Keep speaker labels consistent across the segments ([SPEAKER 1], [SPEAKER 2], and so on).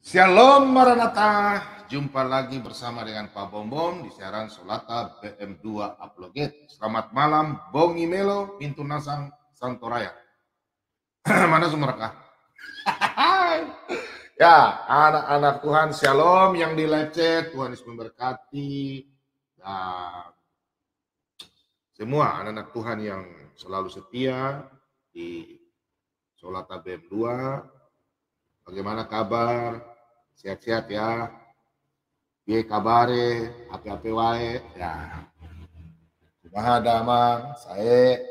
[SPEAKER 1] Shalom Maranatha, jumpa lagi bersama dengan Pak Bombom di siaran Solata BM2 Uploget. Selamat malam, Bongi Melo, Pintu Nasang, Santoraya. Mana mereka? Ya, anak-anak Tuhan, Shalom yang di live chat, Tuhan Yesus memberkati. Dan semua anak-anak Tuhan yang selalu setia di Solata BM2. Bagaimana kabar? Sehat-sehat ya. Piye kabare, api-api wae, ya. Kumaha damang, sae,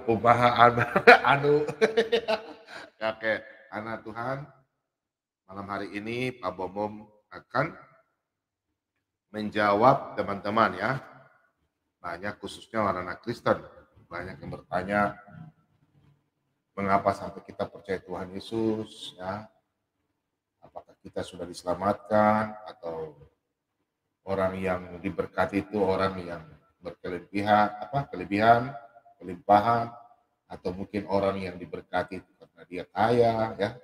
[SPEAKER 1] kumaha anu. Ya, oke, anak Tuhan, malam hari ini Pak Bombom akan menjawab teman-teman ya. Banyak khususnya anak Kristen, banyak yang bertanya mengapa sampai kita percaya Tuhan Yesus ya. Apakah kita sudah diselamatkan atau orang yang diberkati itu orang yang kelebihan, kelimpahan, atau mungkin orang yang diberkati itu karena dia kaya, ya.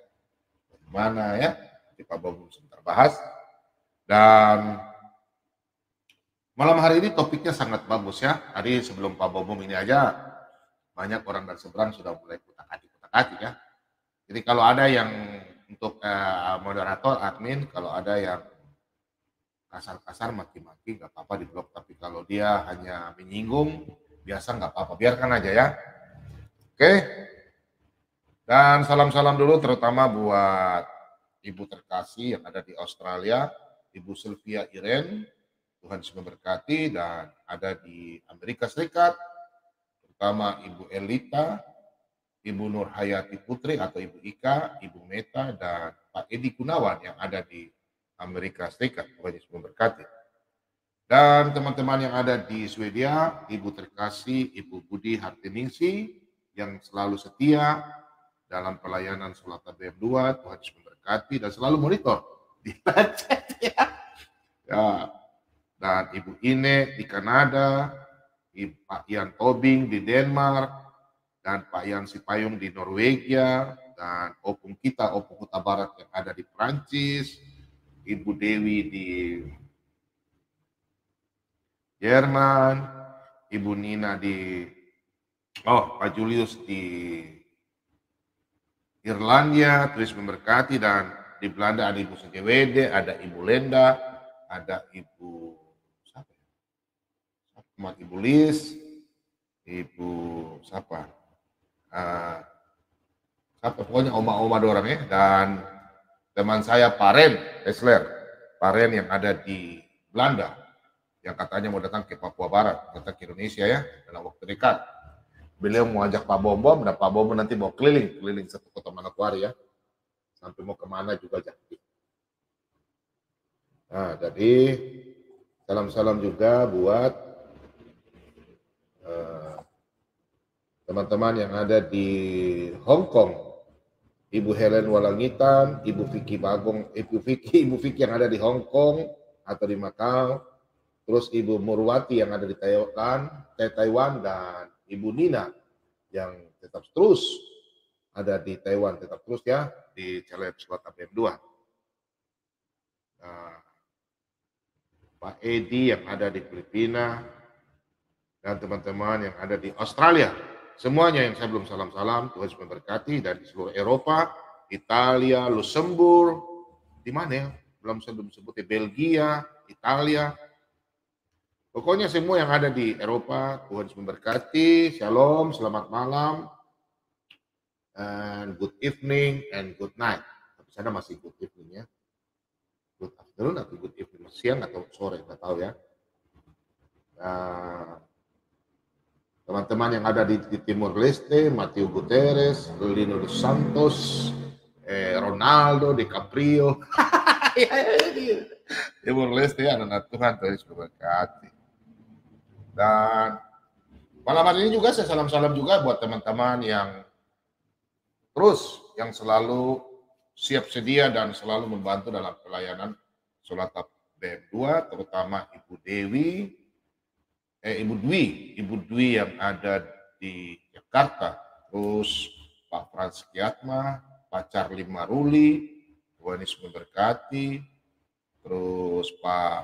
[SPEAKER 1] Bagaimana ya? Pak Bombom sebentar bahas. Dan malam hari ini topiknya sangat bagus ya. Tadi sebelum Pak Bombom ini aja banyak orang dari seberang sudah mulai kutak-atik ya. Jadi kalau ada yang untuk moderator, admin, kalau ada yang kasar-kasar, maki-maki, nggak apa-apa di blog. Tapi kalau dia hanya menyinggung, biasa nggak apa-apa. Biarkan aja ya. Oke. Dan salam-salam dulu terutama buat Ibu terkasih yang ada di Australia, Ibu Sylvia Iren, Tuhan Yesus memberkati, dan ada di Amerika Serikat, terutama Ibu Elita, Ibu Nur Hayati Putri atau Ibu Ika, Ibu Meta, dan Pak Edi Gunawan yang ada di Amerika Serikat. Tuhan Yesus memberkati. Dan teman-teman yang ada di Swedia, Ibu terkasih, Ibu Budi Hartiningsi, yang selalu setia dalam pelayanan Solata BM2, Tuhan Yesus memberkati, dan selalu monitor di chat ya. Dan Ibu Ine di Kanada, Pak Ian Tobing di Denmark, dan Pak Ian Sipayung di Norwegia, dan Opung Huta Barat yang ada di Prancis, Ibu Dewi di Jerman, Ibu Nina di Pak Julius di Irlandia, terus memberkati, dan di Belanda ada Ibu Sejewede, ada Ibu Lenda, ada Ibu Ibu Lis, Ibu siapa? Pokoknya oma-oma dorang ya, dan teman saya Paren Esler, Paren yang ada di Belanda, yang katanya mau datang ke Papua Barat, datang ke Indonesia ya, dalam waktu dekat. Beliau mau ajak Pak Bombom, dan Pak Bombom nanti mau keliling satu kota Manokwari ya, sampai mau kemana juga jadi. Nah, jadi salam-salam juga buat teman-teman yang ada di Hong Kong, Ibu Helen Walangitan, Ibu Vicky Bagong, Ibu Vicky yang ada di Hong Kong atau di Macau, terus Ibu Murwati yang ada di Taiwan, dan Ibu Nina yang tetap terus ada di Taiwan, tetap terus ya di challenge Solata BM2. Nah, Pak Edi yang ada di Filipina, dan teman-teman yang ada di Australia. Semuanya yang saya belum salam-salam, Tuhan memberkati, dan di seluruh Eropa, Italia, Luxembourg, di mana ya? Belum sebut ya, Belgia, Italia. Pokoknya semua yang ada di Eropa, Tuhan memberkati. Shalom, selamat malam, and good evening, and good night. Tapi sana masih good evening ya. Good afternoon atau good evening, siang atau sore, nggak tahu ya. Nah, teman-teman yang ada di Timur Leste, Matteo Guterres, Lino dos Santos, Ronaldo, DiCaprio. Timur Leste, anak Tuhan, Tuhan Yesus memberkati. Dan malam hari ini juga saya salam-salam juga buat teman-teman yang terus, yang selalu siap sedia dan selalu membantu dalam pelayanan Solata BM2, terutama Ibu Dwi yang ada di Jakarta, terus Pak Frans Kiatma, Pacar Lima Ruli, Tuhan Yesus memberkati. Terus Pak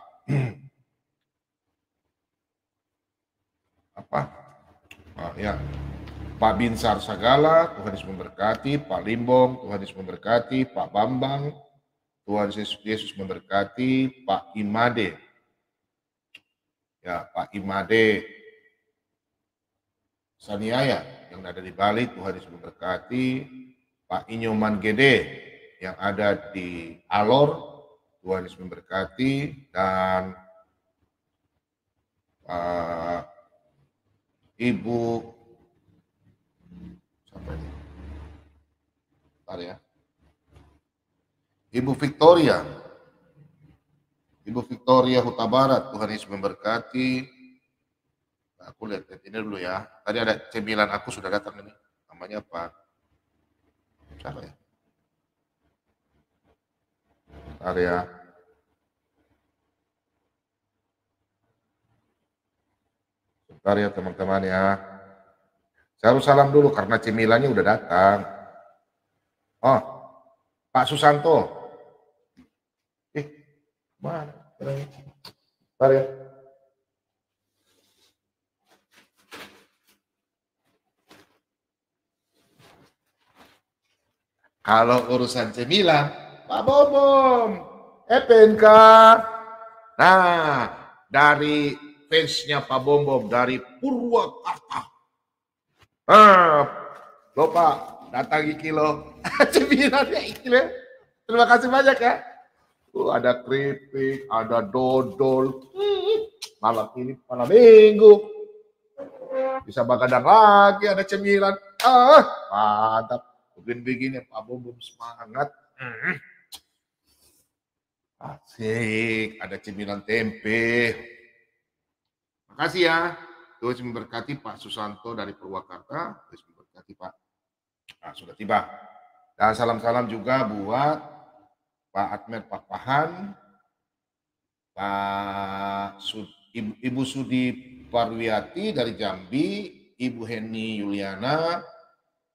[SPEAKER 1] Pak Binsar Sagala, Tuhan Yesus memberkati. Pak Limbong, Tuhan Yesus memberkati. Pak Bambang, Tuhan Yesus memberkati. Pak Imade, ya Pak Imade Saniaya yang ada di Bali, Tuhan Yesus memberkati. Pak Inyoman Gede yang ada di Alor, Tuhan Yesus memberkati. Dan Ibu siapa ini? Bentar ya. Ibu Victoria Huta Barat, Tuhan Yesus memberkati. Aku lihat ini dulu ya. Tadi ada cemilan aku sudah datang ini. Namanya apa? Siapa ya? Bentar ya. Bentar ya teman-teman ya. Saya harus salam dulu karena cemilannya udah datang. Oh, Pak Susanto. Mana? Bentar ya. Kalau urusan cemilan, Pak Bom, PNK. Nah, dari fansnya Pak Bom dari Purwakarta. Lo Pak, datang kilo cemilannya kilo. Terima kasih banyak ya. Ada keripik, ada dodol. Malam ini malam minggu. Bisa begadang lagi, ada cemilan. Mantap. Begini Pak Bom semangat. Asik, ada cemilan tempe. Makasih ya. Tuhan memberkati Pak Susanto dari Purwakarta. Tuhan memberkati Pak. Nah, sudah tiba. Dan salam-salam juga buat Pak Admet Pak Pahan, Ibu Sudi Parwiati dari Jambi, Ibu Heni Yuliana,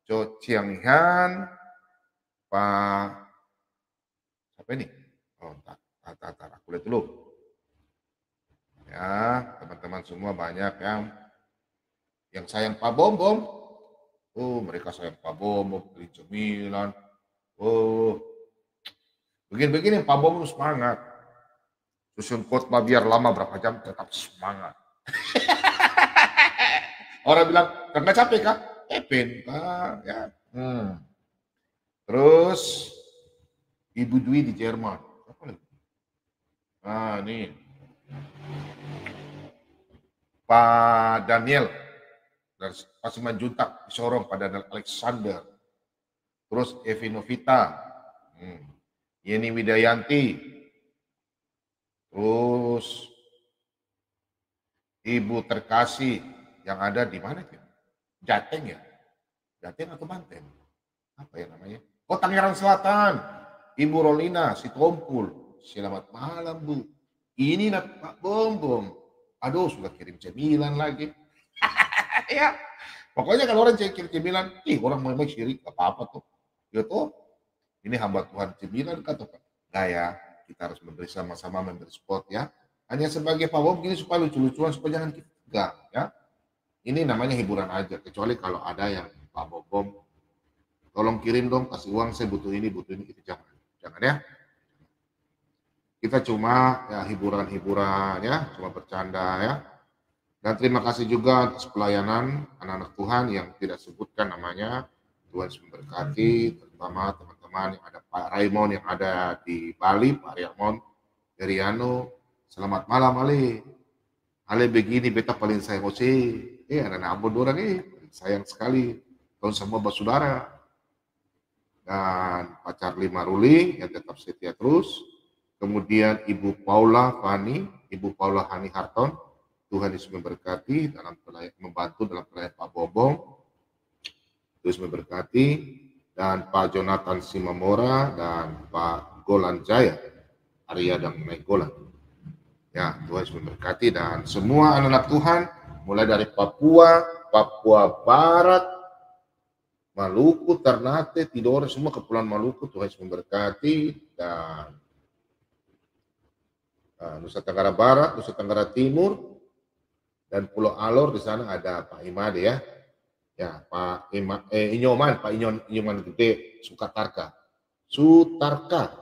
[SPEAKER 1] Cho Chiang Han, Pak siapa ini? Oh, aku lihat dulu. Ya, teman-teman semua banyak yang sayang Pak Bom. Oh, mereka sayang Pak Bom, beli cemilan. Oh, begini Pak Bom semangat. Susun khotbah biar lama berapa jam tetap semangat. Orang bilang, karena capek kah? Ya. Terus Ibu Dwi di Jerman. Apa lagi? Nah, ini Pak Daniel dari Paseman Juntak di Sorong, Pak Daniel Alexander. Terus Evi Novita, Yeni Widayanti. Terus Ibu Terkasih yang ada di mana ya? Jateng ya? Jateng atau Banten? Apa ya namanya? Oh, Tangerang Selatan. Ibu Rolina Sitompul. Selamat malam, Bu. Ini Pak Bom. Aduh, sudah kirim cemilan lagi. Ya. Pokoknya kalau orang kirim cemilan, orang mau syirik, apa-apa tuh. Gitu. Ini hamba Tuhan cemilan kata Pak. Nah ya, kita harus memberi sama-sama memberi support ya. Hanya sebagai Pak Bom gini supaya lucu-lucuan supaya jangan kita tegang ya. Ini namanya hiburan aja, kecuali kalau ada yang Pak Bom, tolong kirim dong, kasih uang, saya butuh ini, itu jangan ya. Kita cuma ya hiburan ya, cuma bercanda ya. Dan terima kasih juga atas pelayanan anak-anak Tuhan yang tidak sebutkan namanya. Tuhan memberkati, terutama teman-teman yang ada Pak Raymond yang ada di Bali, Pak Raymond Heriano. Selamat malam Ali. Ali begini beta paling sayang anak-anak Ambon orang sayang sekali. Tahun semua bersaudara. Dan pacar Lima Ruli yang tetap setia terus. Kemudian Ibu Paula Fani, Ibu Paula Hani Harton. Tuhan Yesus memberkati dalam membantu dalam pelayanan Pak Bobong. Terus memberkati. Dan Pak Jonathan Simamora dan Pak Golan Jaya. Arya dan Golan. Ya, Tuhan Yesus memberkati dan semua anak-anak Tuhan mulai dari Papua Barat, Maluku, Ternate, Tidore, semua kepulauan Maluku, Tuhan Yesus memberkati. Dan Nusa Tenggara Barat, Nusa Tenggara Timur, dan Pulau Alor. Di sana ada Pak Imade ya. Ya, Pak Inyoman, Pak Inyoman Gede, Sutarka,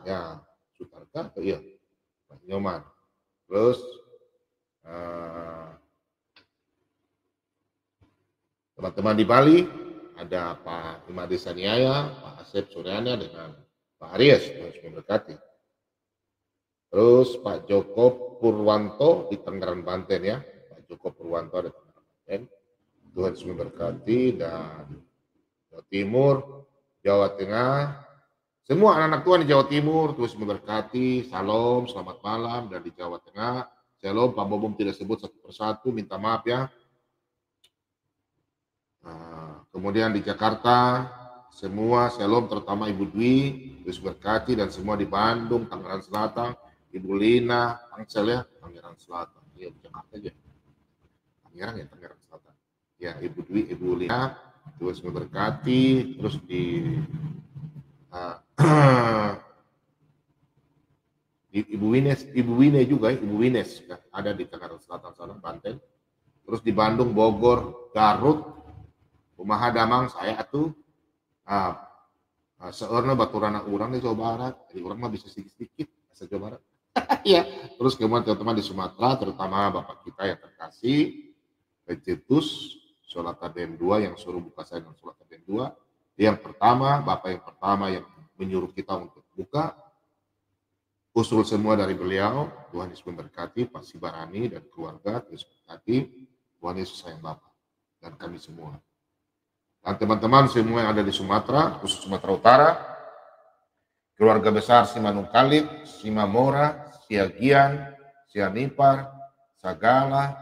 [SPEAKER 1] ya, Sutarka, iya, Pak Inyoman. Terus teman-teman di Bali ada Pak Imade Saniaya, Pak Asep Suryana dengan Pak Aries, harus memberkati. Terus Pak Joko Purwanto di Tangerang, Banten ya, Pak Joko Purwanto di Tangerang, Banten. Tuhan Yesus memberkati. Dan Jawa Timur, Jawa Tengah, semua anak-anak Tuhan di Jawa Timur, Tuhan Yesus memberkati. Salam, selamat malam. Dan di Jawa Tengah, shalom. Pak Bobom tidak sebut satu persatu, minta maaf ya. Kemudian di Jakarta, semua shalom, terutama Ibu Dwi, Yesus berkati. Dan semua di Bandung, Tangerang Selatan, Ibu Lina, Tangsel ya, Tangerang Selatan. Iya, Jakarta aja. Tangerang Selatan. Ya, Ibu Dwi, Ibu Lina, Tuhan Yesus memberkati. Terus di Ibu Wine juga, Ibu Wines ya, ada di Tangerang Selatan sana, Banten. Terus di Bandung, Bogor, Garut, Kumaha Damang saya tuh seorang baturana orang di Jawa Barat, jadi orang mah bisa sedikit-sedikit bahasa Jawa Barat. Iya. Terus kemudian teman-teman di Sumatera, terutama Bapak kita yang terkasih, Pecetus, Sholat Taden 2 yang suruh buka saya dengan Sholat Taden 2. Yang pertama, Bapak yang pertama yang menyuruh kita untuk buka, usul semua dari beliau. Tuhan Yesus memberkati Pak Sibarani dan keluarga. Tuhan Yesus memberkati. Tuhan Yesus sayang Bapak dan kami semua. Dan teman-teman semua yang ada di Sumatera, khusus Sumatera Utara, keluarga besar Simanung Kalit, Simamora, Siagian, Sianipar, Sagala,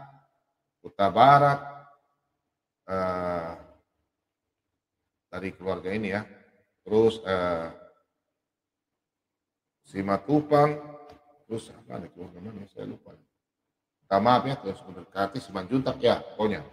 [SPEAKER 1] Kuta Barat, dari keluarga ini ya. Terus Simatupang, terus apa nih keluarga mana saya lupa. Maaf ya, terus memberkati Simanjuntak ya, pokoknya.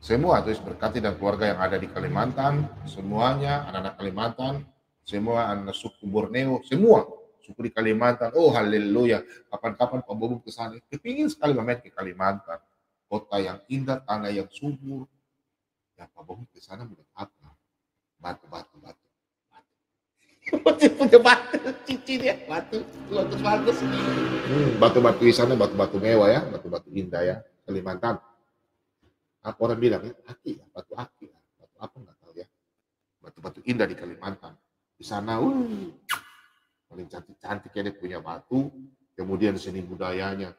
[SPEAKER 1] Semua terus berkati dan keluarga yang ada di Kalimantan, semuanya anak-anak Kalimantan, semua anak suku Borneo, semua suku di Kalimantan. Oh haleluya, kapan-kapan Pak Bobom ke sana. Kepingin sekali main ke Kalimantan, kota yang indah, tanah yang subur. Ya Pak Bobom ke sana mudah apa? Batu. Punya batu, cincin ya, batu, bagus. Batu-batu di sana, batu-batu mewah ya, batu-batu indah ya, Kalimantan. Apa orang bilang ya, aki ya, batu aki ya, batu apa nggak tahu ya, batu-batu indah di Kalimantan. Di sana, paling cantik-cantik ya dia punya batu. Kemudian seni budayanya,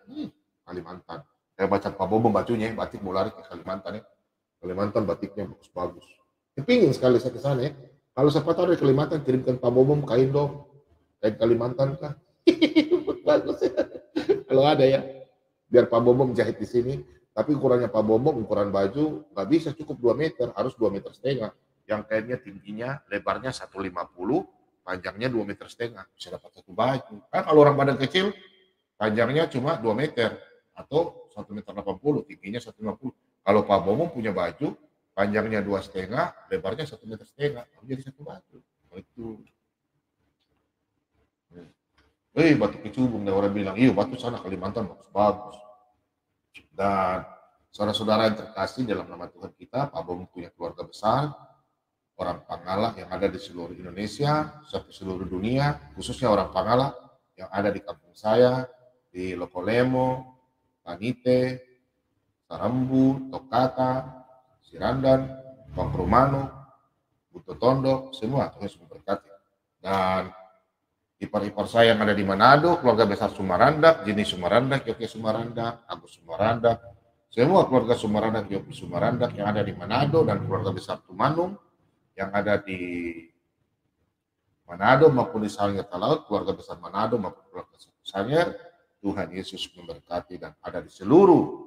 [SPEAKER 1] Kalimantan. Saya baca Pak Bobom bajunya, batik mau lari ke Kalimantan ya. Kalimantan batiknya bagus-bagus. Kepingin sekali saya ke sana ya. Kalau siapa tahu dari Kalimantan, kirimkan Pak Bobom kain dong. Kain Kalimantan kah? Bagus ya. Kalau ada ya, biar Pak Bobom jahit di sini. Tapi ukurannya Pak Bobom, ukuran baju nggak bisa cukup 2 meter, harus 2,5 meter. Yang kainnya tingginya, lebarnya 150, panjangnya 2,5 meter. Bisa dapat satu baju. Kan kalau orang badan kecil, panjangnya cuma 2 meter atau 1,80 meter, tingginya 150. Kalau Pak Bobom punya baju, panjangnya 2,5, lebarnya 1,5 meter, jadi satu baju. Itu. Batu Kecubung, orang bilang, iya batu sana Kalimantan bagus-bagus. Dan saudara-saudara yang terkasih dalam nama Tuhan kita, Pak Bobom punya keluarga besar, orang Pangala yang ada di seluruh Indonesia, sampai seluruh dunia, khususnya orang Pangala yang ada di kampung saya, di Lokolemo, Tanite, Sarambu, Tokata, Sirandan, Pangkrumano, Butotondo, semua Tuhan Yesus memberkati. Dan ipar-ipar saya yang ada di Manado, keluarga besar Sumarandak, Jini Sumarandak, Yoke Sumarandak, Agus Sumarandak, semua keluarga Sumarandak, Yoke Sumarandak yang ada di Manado, dan keluarga besar Tumanung yang ada di Manado maupun di Sangir Talaut, keluarga besar Manado maupun keluarga besarnya, Tuhan Yesus memberkati dan ada di seluruh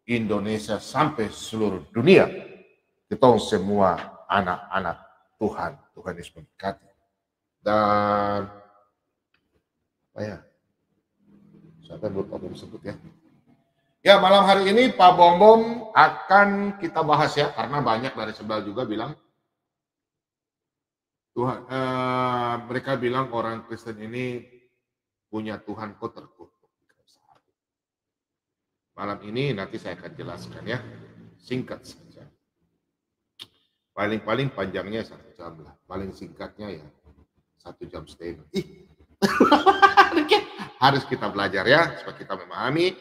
[SPEAKER 1] Indonesia sampai seluruh dunia. Kita semua anak-anak Tuhan, Tuhan Yesus memberkati. Dan ya, siapa yang belum Pak Bom sebut ya? Ya, malam hari ini Pak Bom akan kita bahas ya, karena banyak dari sebelah juga bilang Tuhan, mereka bilang orang Kristen ini punya Tuhan kok terkutuk. Malam ini nanti saya akan jelaskan ya, singkat saja. Paling-paling panjangnya 1 jam lah, paling singkatnya ya 1,5 jam. Harus kita belajar ya, supaya kita memahami,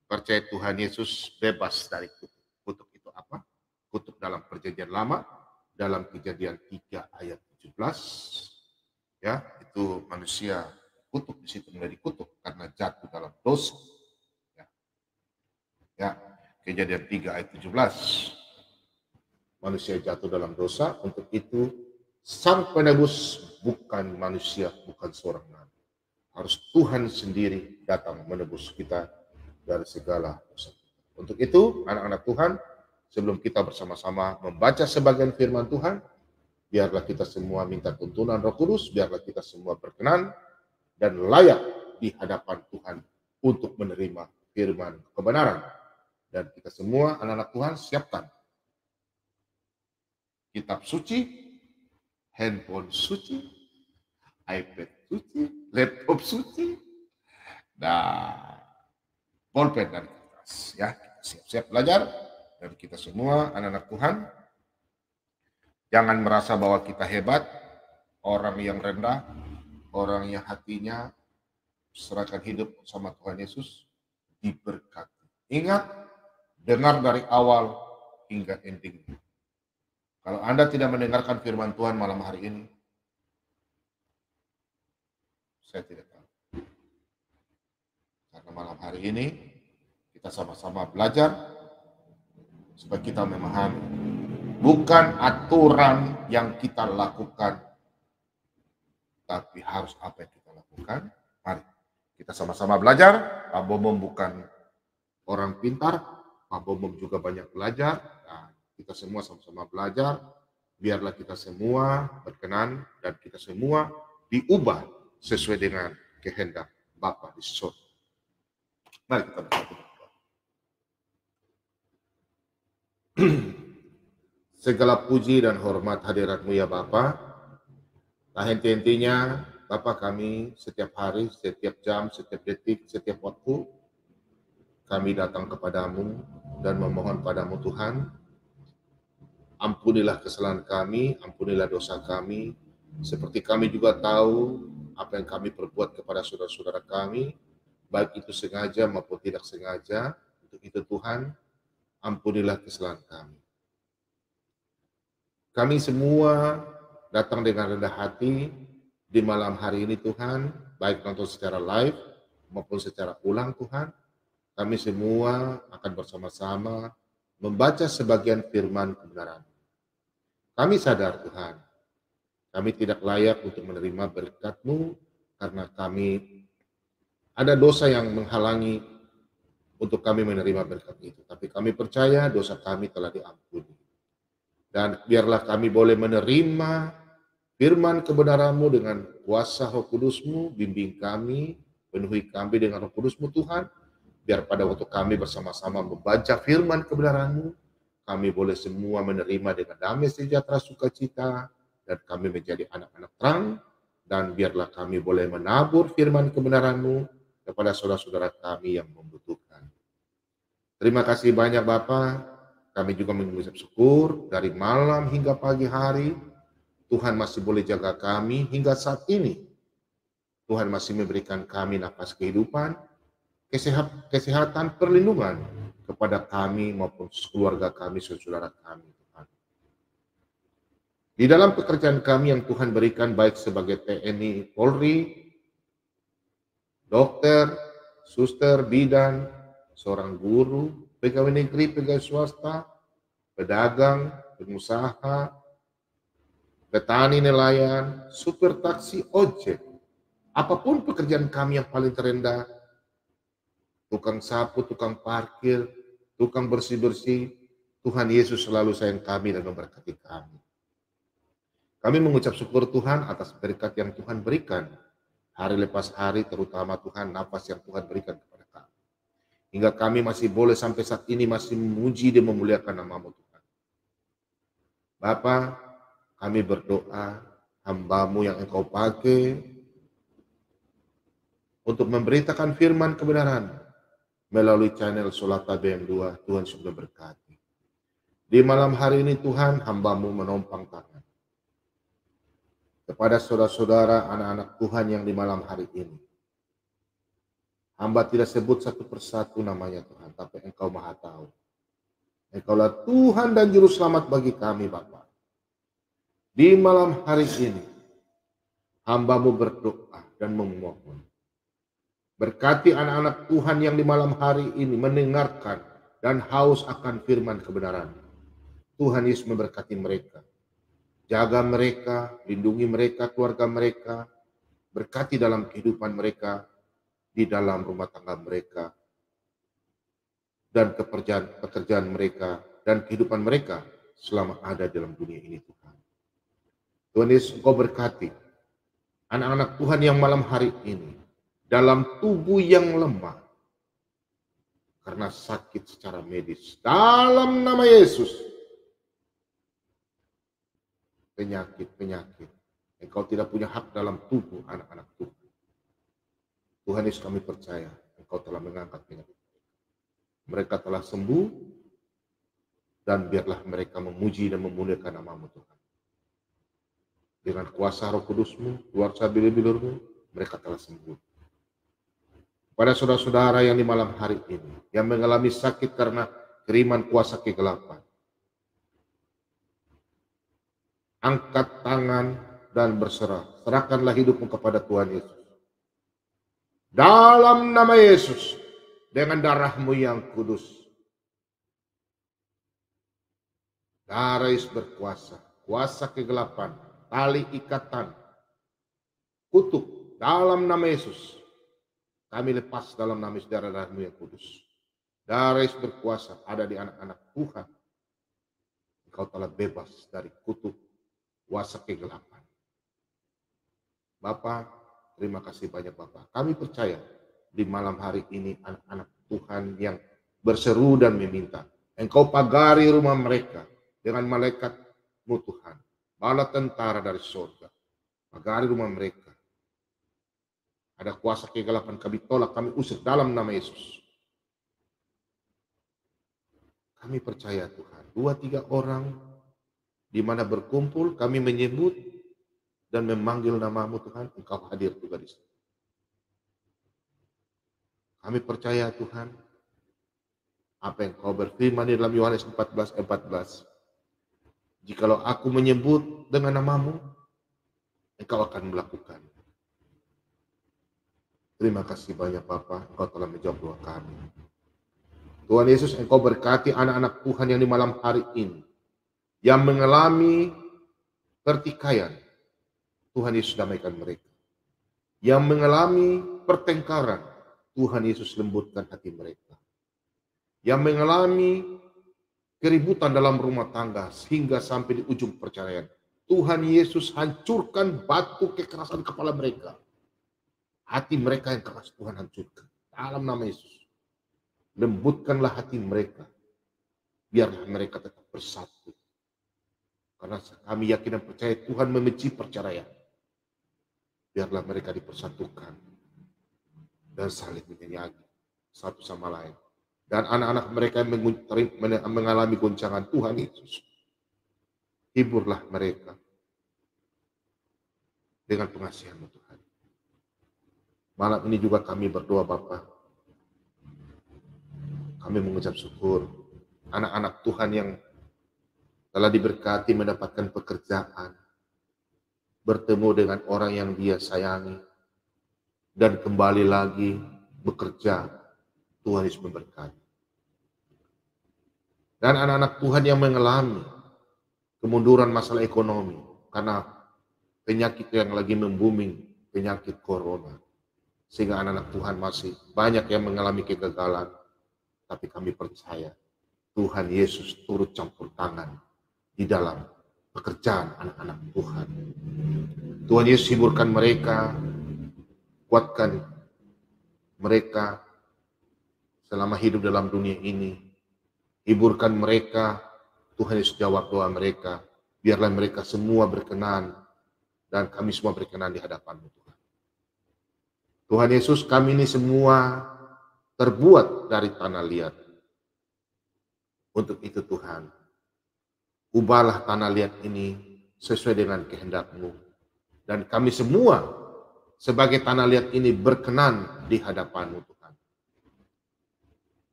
[SPEAKER 1] percaya Tuhan Yesus bebas dari kutuk. Kutuk itu apa? Kutuk dalam perjanjian lama, dalam Kejadian 3 ayat 17, ya, itu manusia kutuk, di situ menjadi kutuk karena jatuh dalam dosa. Ya, Kejadian 3 ayat 17. Manusia jatuh dalam dosa, untuk itu sang penebus bukan manusia, bukan seorang nabi. Harus Tuhan sendiri datang menebus kita dari segala dosa. Untuk itu, anak-anak Tuhan, sebelum kita bersama-sama membaca sebagian firman Tuhan, biarlah kita semua minta tuntunan Roh Kudus, biarlah kita semua berkenan dan layak di hadapan Tuhan untuk menerima firman kebenaran. Dan kita semua anak-anak Tuhan siapkan kitab suci, handphone suci, iPad suci, laptop suci, dan pulpen dan kertas. Ya, kita siap-siap belajar. Dan kita semua anak-anak Tuhan, jangan merasa bahwa kita hebat, orang yang rendah, orang yang hatinya serahkan hidup sama Tuhan Yesus, diberkati. Ingat, dengar dari awal hingga ending. Kalau Anda tidak mendengarkan firman Tuhan malam hari ini, saya tidak tahu. Karena malam hari ini kita sama-sama belajar supaya kita memahami. Bukan aturan yang kita lakukan, tapi harus apa yang kita lakukan. Mari kita sama-sama belajar. Pak Bomom bukan orang pintar, Pak Bomom juga banyak belajar. Nah, kita semua sama-sama belajar. Biarlah kita semua berkenan dan kita semua diubah sesuai dengan kehendak Bapa di surga. Mari kita berdoa. Segala puji dan hormat hadirat-Mu ya Bapa. Tak henti-hentinya Bapa kami setiap hari, setiap jam, setiap detik, setiap waktu kami datang kepadamu dan memohon padamu Tuhan. Ampunilah kesalahan kami, ampunilah dosa kami, seperti kami juga tahu apa yang kami perbuat kepada saudara-saudara kami, baik itu sengaja maupun tidak sengaja. Untuk itu Tuhan, ampunilah kesalahan kami. Kami semua datang dengan rendah hati di malam hari ini Tuhan, baik nonton secara live maupun secara ulang Tuhan. Kami semua akan bersama-sama membaca sebagian firman kebenaran. Kami sadar Tuhan, kami tidak layak untuk menerima berkat-Mu karena kami ada dosa yang menghalangi untuk kami menerima berkat itu. Tapi kami percaya dosa kami telah diampuni. Dan biarlah kami boleh menerima firman kebenaran-Mu dengan kuasa Roh Kudus-Mu, bimbing kami, penuhi kami dengan Roh Kudus-Mu Tuhan. Biar pada waktu kami bersama-sama membaca firman kebenaran-Mu, kami boleh semua menerima dengan damai sejahtera sukacita, dan kami menjadi anak-anak terang, dan biarlah kami boleh menabur firman kebenaran-Mu kepada saudara-saudara kami yang membutuhkan. Terima kasih banyak Bapa. Kami juga mengucap syukur dari malam hingga pagi hari, Tuhan masih boleh jaga kami hingga saat ini. Tuhan masih memberikan kami nafas kehidupan, kesehatan, perlindungan kepada kami maupun keluarga kami, saudara kami. Tuhan. Di dalam pekerjaan kami yang Tuhan berikan, baik sebagai TNI, Polri, dokter, suster, bidan, seorang guru, pegawai negeri, pegawai swasta, pedagang, pengusaha, petani, nelayan, supir taksi, ojek, apapun pekerjaan kami yang paling terendah, tukang sapu, tukang parkir, tukang bersih-bersih, Tuhan Yesus selalu sayang kami dan memberkati kami. Kami mengucap syukur Tuhan atas berkat yang Tuhan berikan hari lepas hari, terutama Tuhan nafas yang Tuhan berikan kepada kami. Hingga kami masih boleh sampai saat ini masih memuji dan memuliakan nama-Mu Tuhan. Bapa, kami berdoa hamba-Mu yang Engkau pakai untuk memberitakan firman kebenaran melalui channel Solata BM2. Tuhan sudah berkati. Di malam hari ini Tuhan, hamba-Mu menompang tangan kepada saudara-saudara anak-anak Tuhan yang di malam hari ini. Hamba tidak sebut satu persatu namanya Tuhan, tapi Engkau Maha tahu. Engkaulah Tuhan dan Juru Selamat bagi kami Bapa. Di malam hari ini, hamba-Mu berdoa dan memohon. Berkati anak-anak Tuhan yang di malam hari ini mendengarkan dan haus akan firman kebenaran. Tuhan Yesus memberkati mereka. Jaga mereka, lindungi mereka, keluarga mereka. Berkati dalam kehidupan mereka, di dalam rumah tangga mereka, dan pekerjaan mereka, dan kehidupan mereka selama ada dalam dunia ini Tuhan. Tuhan Yesus, Engkau berkati anak-anak Tuhan yang malam hari ini dalam tubuh yang lemah karena sakit secara medis. Dalam nama Yesus, penyakit-penyakit, Engkau tidak punya hak dalam tubuh anak-anak Tuhan. Tuhan Yesus, kami percaya Engkau telah mengangkat penyakit. Mereka telah sembuh, dan biarlah mereka memuji dan memuliakan nama-Mu Tuhan. Dengan kuasa Roh Kudus-Mu, kuasa bilur-bilur-Mu, mereka telah sembuh. Pada saudara-saudara yang di malam hari ini, yang mengalami sakit karena kiriman kuasa kegelapan, angkat tangan dan berserah. Serahkanlah hidupmu kepada Tuhan Yesus. Dalam nama Yesus, dengan darah-Mu yang kudus. Darah Yesus berkuasa, kuasa kegelapan, tali ikatan, kutuk, dalam nama Yesus. Kami lepas dalam nama Yesus darah-Mu yang kudus. Darah Yesus berkuasa ada di anak-anak Tuhan. Engkau telah bebas dari kutuk kuasa kegelapan. Bapa, terima kasih banyak Bapa. Kami percaya di malam hari ini anak-anak Tuhan yang berseru dan meminta, Engkau pagari rumah mereka dengan malaikat-Mu Tuhan. Bala tentara dari surga. Pagari rumah mereka. Ada kuasa kegelapan, kami tolak, kami usir dalam nama Yesus. Kami percaya Tuhan, 2-3 orang di mana berkumpul, kami menyebut dan memanggil nama-Mu Tuhan, Engkau hadir juga di sini. Kami percaya Tuhan, apa yang Kau berfirman di dalam Yohanes 14:14. Jikalau aku menyebut dengan nama-Mu, Engkau akan melakukan. Terima kasih banyak Bapa, Engkau telah menjawab doa kami. Tuhan Yesus, Engkau berkati anak-anak Tuhan yang di malam hari ini, yang mengalami pertikaian. Tuhan Yesus damaikan mereka. Yang mengalami pertengkaran, Tuhan Yesus lembutkan hati mereka. Yang mengalami keributan dalam rumah tangga sehingga sampai di ujung perceraian, Tuhan Yesus hancurkan batu kekerasan kepala mereka. Hati mereka yang keras Tuhan hancurkan. Dalam nama Yesus. Lembutkanlah hati mereka. Biarlah mereka tetap bersatu. Karena kami yakin dan percaya Tuhan membenci perceraian. Biarlah mereka dipersatukan. Dan saling menyayangi satu sama lain. Dan anak-anak mereka yang mengalami goncangan, Tuhan Yesus, hiburlah mereka dengan pengasihan-Mu Tuhan. Malam ini juga kami berdoa Bapa. Kami mengucap syukur anak-anak Tuhan yang telah diberkati mendapatkan pekerjaan, bertemu dengan orang yang dia sayangi, dan kembali lagi bekerja. Tuhan Yesus memberkati. Dan anak-anak Tuhan yang mengalami kemunduran masalah ekonomi karena penyakit yang lagi membuming, penyakit corona. Sehingga anak-anak Tuhan masih banyak yang mengalami kegagalan. Tapi kami percaya Tuhan Yesus turut campur tangan di dalam pekerjaan anak-anak Tuhan. Tuhan Yesus hiburkan mereka, kuatkan mereka selama hidup dalam dunia ini. Hiburkan mereka, Tuhan Yesus jawab doa mereka. Biarlah mereka semua berkenan dan kami semua berkenan di hadapan-Mu Tuhan. Tuhan Yesus, kami ini semua terbuat dari tanah liat. Untuk itu Tuhan, ubahlah tanah liat ini sesuai dengan kehendak-Mu. Dan kami semua sebagai tanah liat ini berkenan di hadapan-Mu Tuhan.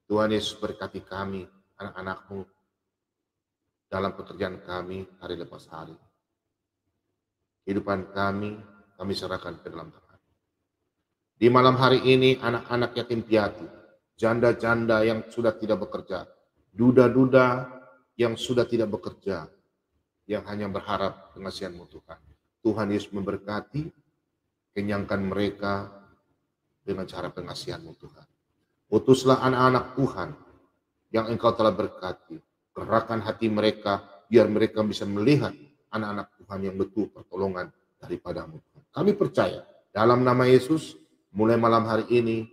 [SPEAKER 1] Tuhan Yesus berkati kami, anak-anak-Mu, dalam pekerjaan kami hari lepas hari. Kehidupan kami serahkan ke dalam Tuhan. Di malam hari ini anak-anak yatim piatu, janda-janda yang sudah tidak bekerja, duda-duda yang sudah tidak bekerja, yang hanya berharap pengasihan-Mu Tuhan. Tuhan Yesus memberkati, kenyangkan mereka dengan cara pengasihan-Mu Tuhan. Utuslah anak-anak Tuhan yang Engkau telah berkati, gerakkan hati mereka biar mereka bisa melihat anak-anak Tuhan yang betul pertolongan daripada-Mu Tuhan. Kami percaya dalam nama Yesus, mulai malam hari ini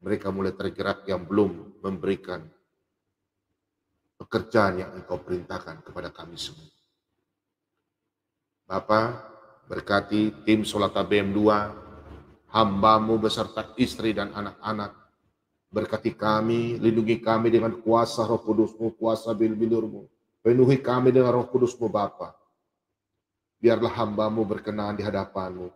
[SPEAKER 1] mereka mulai tergerak yang belum memberikan pekerjaan yang Engkau perintahkan kepada kami semua. Bapa, berkati tim Solata BM2, hamba-Mu beserta istri dan anak-anak. Berkati kami, lindungi kami dengan kuasa Roh Kudus-Mu, kuasa bilur-bilur-Mu. Penuhi kami dengan Roh Kudus-Mu Bapa. Biarlah hamba-Mu berkenan di hadapan-Mu.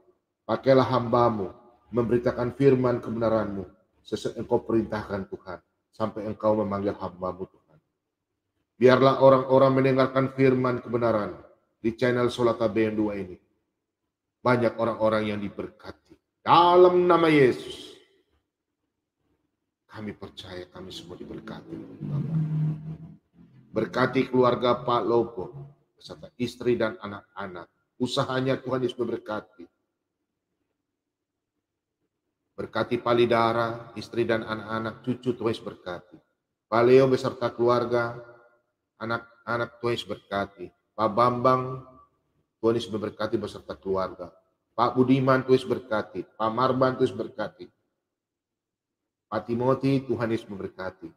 [SPEAKER 1] Pakailah hamba-Mu memberitakan firman kebenaran-Mu sesuai Engkau perintahkan Tuhan, sampai Engkau memanggil hamba-Mu Tuhan. Biarlah orang-orang mendengarkan firman kebenaran di channel Solata BM2 ini. Banyak orang-orang yang diberkati. Dalam nama Yesus, kami percaya kami semua diberkati. Berkati keluarga Pak Lopo, beserta istri dan anak-anak. Usahanya Tuhan Yesus memberkati. Berkati Pak Lidara, istri dan anak-anak, cucu Tuhan Yesus berkati. Pak Leo beserta keluarga, anak-anak Tuhan Yesus berkati. Pak Bambang, Tuhan Yesus memberkati beserta keluarga. Pak Budiman, Tuhan Yesus berkati. Pak Marban, Tuhan Yesus berkati. Pak Timothy, Tuhan Yesus memberkati.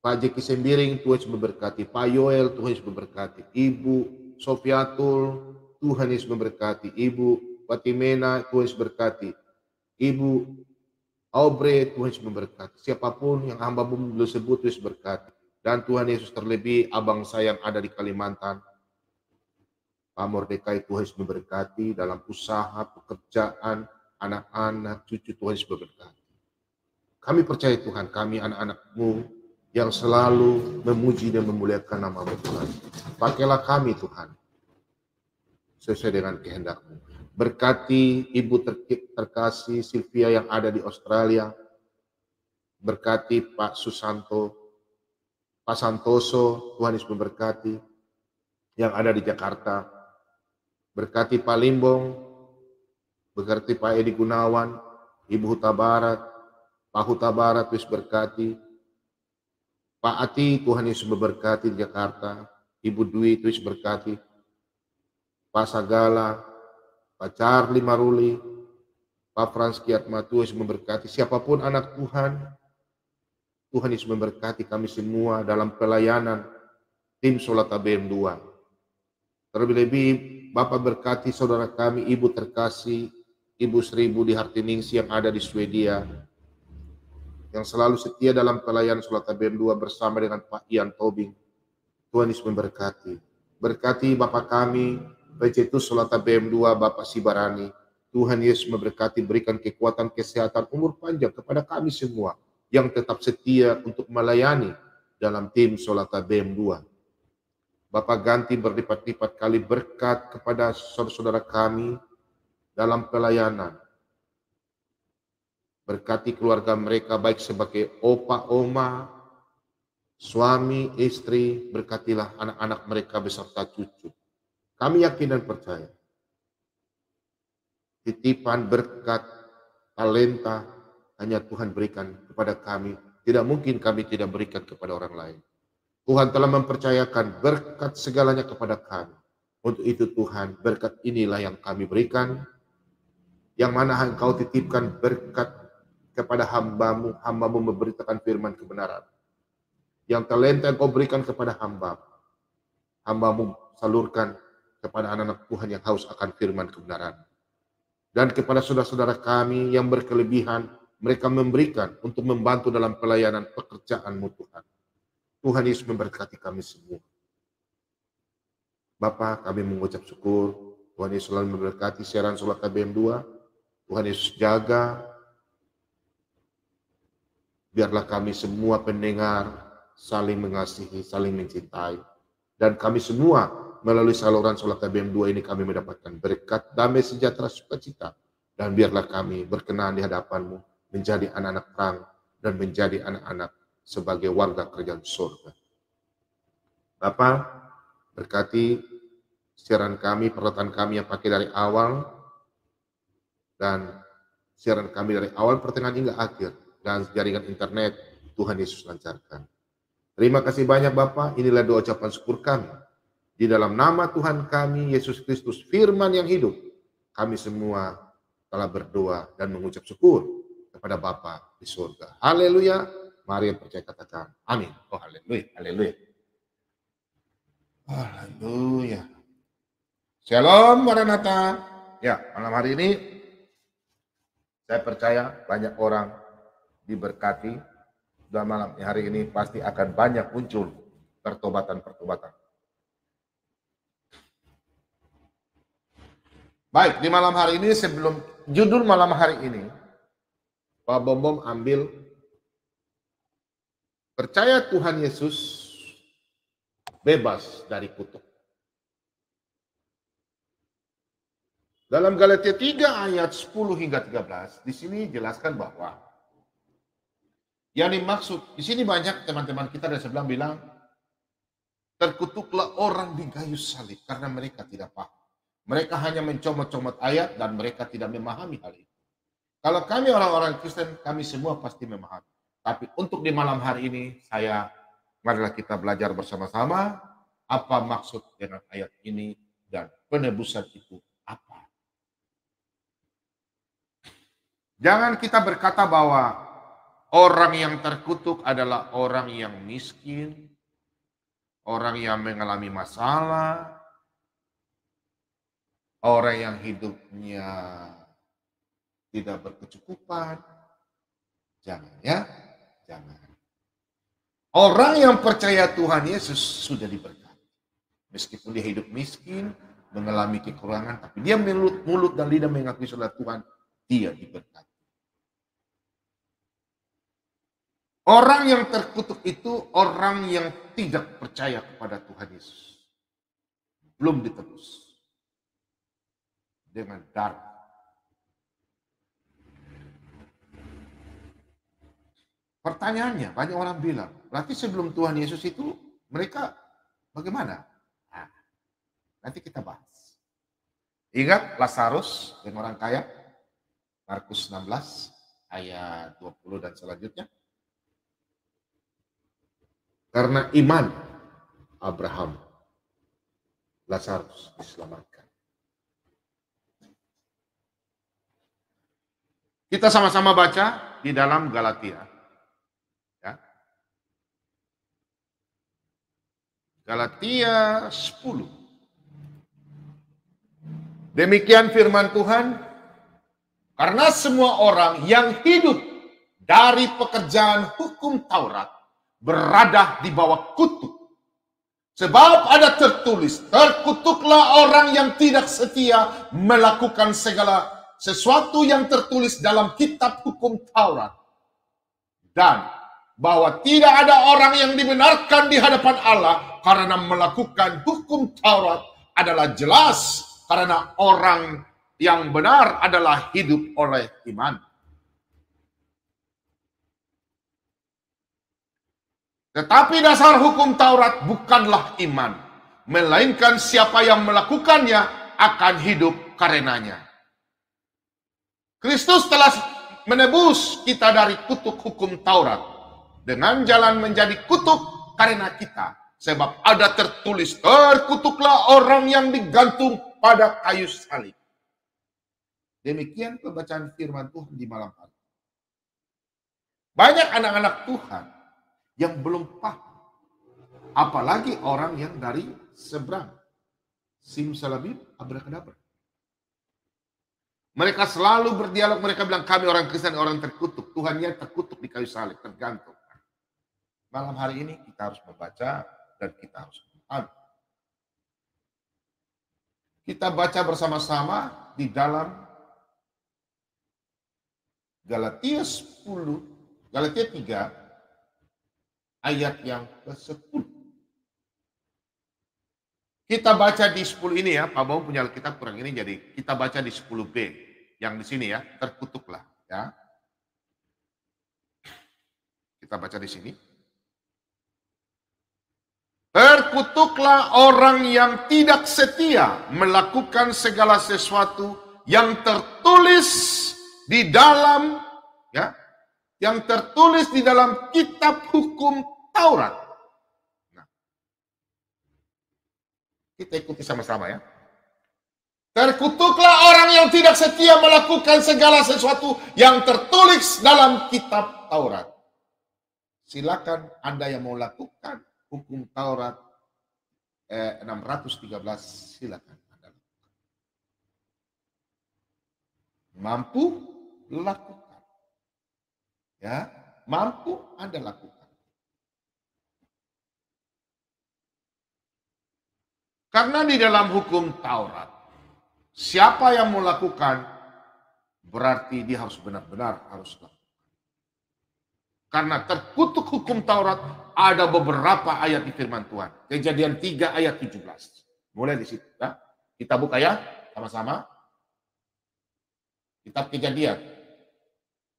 [SPEAKER 1] Pak Jeki Sembiring, Tuhan Yesus memberkati. Pak Yoel, Tuhan Yesus memberkati. Ibu Sofiatul, Tuhan Yesus memberkati. Ibu Fatimena, Tuhan Yesus berkati. Ibu Aubrey, Tuhan Yesus memberkati. Siapapun yang hamba-Mu belum sebut, Tuhan Yesus berkati. Dan Tuhan Yesus terlebih abang saya yang ada di Kalimantan, Pak Mordekai, Tuhan Yesus memberkati dalam usaha, pekerjaan, anak-anak, cucu Tuhan Yesus memberkati. Kami percaya Tuhan, kami anak-anak-Mu yang selalu memuji dan memuliakan nama-Mu Tuhan. Pakailah kami Tuhan, sesuai dengan kehendak-Mu. Berkati Ibu terkasih Sylvia yang ada di Australia. Berkati Pak Susanto, Pak Santoso, Tuhan Yesus memberkati yang ada di Jakarta. Berkati Pak Limbong, berkati Pak Edi Gunawan, Ibu Huta Barat, Pak Huta Barat, Tuhan Yesus berkati. Pak Ati, Tuhan Yesus memberkati di Jakarta. Ibu Dwi, Tuhan Yesus berkati. Pak Sagala, Pak Charlie Maruli, Pak Frans Kiatma, Tuhan Yesus memberkati. Siapapun anak Tuhan, Tuhan Yesus memberkati kami semua dalam pelayanan tim Solata BM2. Terlebih-lebih Bapak berkati saudara kami, Ibu terkasih, Ibu Sri Budi Hartiningsi yang ada di Swedia, yang selalu setia dalam pelayanan Solata BM2 bersama dengan Pak Ian Tobing. Tuhan Yesus memberkati. Berkati Bapak kami, Pecetus Solata BM2, Bapak Sibarani. Tuhan Yesus memberkati, berikan kekuatan, kesehatan, umur panjang kepada kami semua yang tetap setia untuk melayani dalam tim Solata BM2. Bapak ganti berlipat-lipat kali berkat kepada saudara-saudara kami dalam pelayanan. Berkati keluarga mereka baik sebagai opa, oma, suami, istri, berkatilah anak-anak mereka beserta cucu. Kami yakin dan percaya. Titipan berkat, talenta, hanya Tuhan berikan kepada kami. Tidak mungkin kami tidak berikan kepada orang lain. Tuhan telah mempercayakan berkat segalanya kepada kami. Untuk itu Tuhan, berkat inilah yang kami berikan. Yang mana Engkau titipkan berkat kepada hamba-Mu. Hamba-Mu memberitakan firman kebenaran. Yang talenta Engkau berikan kepada hamba. hamba-Mu salurkan kepada anak-anak Tuhan yang haus akan firman kebenaran. Dan kepada saudara-saudara kami yang berkelebihan, mereka memberikan untuk membantu dalam pelayanan pekerjaan-Mu Tuhan. Tuhan Yesus memberkati kami semua. Bapa, kami mengucap syukur. Tuhan Yesus selalu memberkati siaran Solat KBM 2. Tuhan Yesus jaga. Biarlah kami semua pendengar saling mengasihi, saling mencintai. Dan kami semua melalui saluran Solat KBM 2 ini kami mendapatkan berkat, damai, sejahtera, sukacita. Dan biarlah kami berkenan di hadapan-Mu menjadi anak-anak terang dan menjadi anak-anak sebagai warga kerajaan surga. Bapa, berkati siaran kami, peralatan kami yang pakai dari awal, dan siaran kami dari awal, pertengahan hingga akhir, dan jaringan internet, Tuhan Yesus lancarkan. Terima kasih banyak Bapa, inilah doa ucapan syukur kami. Di dalam nama Tuhan kami, Yesus Kristus, firman yang hidup, kami semua telah berdoa dan mengucap syukur kepada Bapa di surga. Haleluya, mari yang percaya katakan, amin. Oh haleluya, haleluya. Haleluya. Shalom Maranatha. Ya, malam hari ini saya percaya banyak orang diberkati, dan malam hari ini pasti akan banyak muncul pertobatan-pertobatan. Baik, di malam hari ini sebelum judul malam hari ini, Pak Bom ambil percaya Tuhan Yesus bebas dari kutuk. Dalam Galatia 3 ayat 10 hingga 13, di sini jelaskan bahwa yang dimaksud, di sini banyak teman-teman kita dari sebelah bilang, terkutuklah orang di kayu salib karena mereka tidak paham. Mereka hanya mencomot-comot ayat dan mereka tidak memahami hal itu. Kalau kami orang-orang Kristen, kami semua pasti memahami. Tapi untuk di malam hari ini, marilah kita belajar bersama-sama apa maksud dengan ayat ini dan penebusan itu apa. Jangan kita berkata bahwa orang yang terkutuk adalah orang yang miskin, orang yang mengalami masalah, orang yang hidupnya tidak berkecukupan. Jangan ya, jangan. Orang yang percaya Tuhan Yesus sudah diberkati. Meskipun dia hidup miskin, mengalami kekurangan, tapi dia mulut dan lidah mengakui saudara Tuhan, dia diberkati. Orang yang terkutuk itu orang yang tidak percaya kepada Tuhan Yesus. Belum ditebus dengan darah. Pertanyaannya, banyak orang bilang, berarti sebelum Tuhan Yesus itu mereka bagaimana? Nah, nanti kita bahas. Ingat Lazarus yang orang kaya, Markus 16 ayat 20 dan selanjutnya. Karena iman Abraham, Lazarus diselamatkan. Kita sama-sama baca di dalam Galatia. Ya. Galatia 10. Demikian firman Tuhan, karena semua orang yang hidup dari pekerjaan hukum Taurat berada di bawah kutuk. Sebab ada tertulis, terkutuklah orang yang tidak setia melakukan segala sesuatu yang tertulis dalam kitab hukum Taurat. Dan bahwa tidak ada orang yang dibenarkan di hadapan Allah karena melakukan hukum Taurat adalah jelas, karena orang yang benar adalah hidup oleh iman. Tetapi dasar hukum Taurat bukanlah iman, melainkan siapa yang melakukannya akan hidup karenanya. Kristus telah menebus kita dari kutuk hukum Taurat dengan jalan menjadi kutuk karena kita. Sebab ada tertulis, terkutuklah orang yang digantung pada kayu salib. Demikian pembacaan firman Tuhan di malam hari. Banyak anak-anak Tuhan yang belum paham. Apalagi orang yang dari seberang. Simsalabim, abrakadabra. Mereka selalu berdialog, mereka bilang kami orang Kristen, orang terkutuk. Tuhannya terkutuk di kayu salib, tergantung. Malam hari ini kita harus membaca dan kita harus memahami. Kita baca bersama-sama di dalam Galatia 10, Galatia 3 ayat yang ke-10. Kita baca di 10 ini ya, Pak Bau punya Alkitab kurang ini, jadi kita baca di 10b yang di sini ya, terkutuklah ya. Kita baca di sini. Terkutuklah orang yang tidak setia melakukan segala sesuatu yang tertulis di dalam ya, yang tertulis di dalam kitab hukum Taurat. Nah, kita ikuti sama-sama ya. Terkutuklah orang yang tidak setia melakukan segala sesuatu yang tertulis dalam kitab Taurat. Silakan Anda yang mau lakukan hukum Taurat 613, silakan Anda lakukan. Mampu lakukan. Ya, mampu Anda lakukan. Karena di dalam hukum Taurat, siapa yang mau lakukan berarti dia harus benar-benar harus lakukan. Karena terkutuk hukum Taurat ada beberapa ayat di firman Tuhan. Kejadian 3 ayat 17. Mulai di situ ya. Kita buka ya sama-sama. Kitab Kejadian.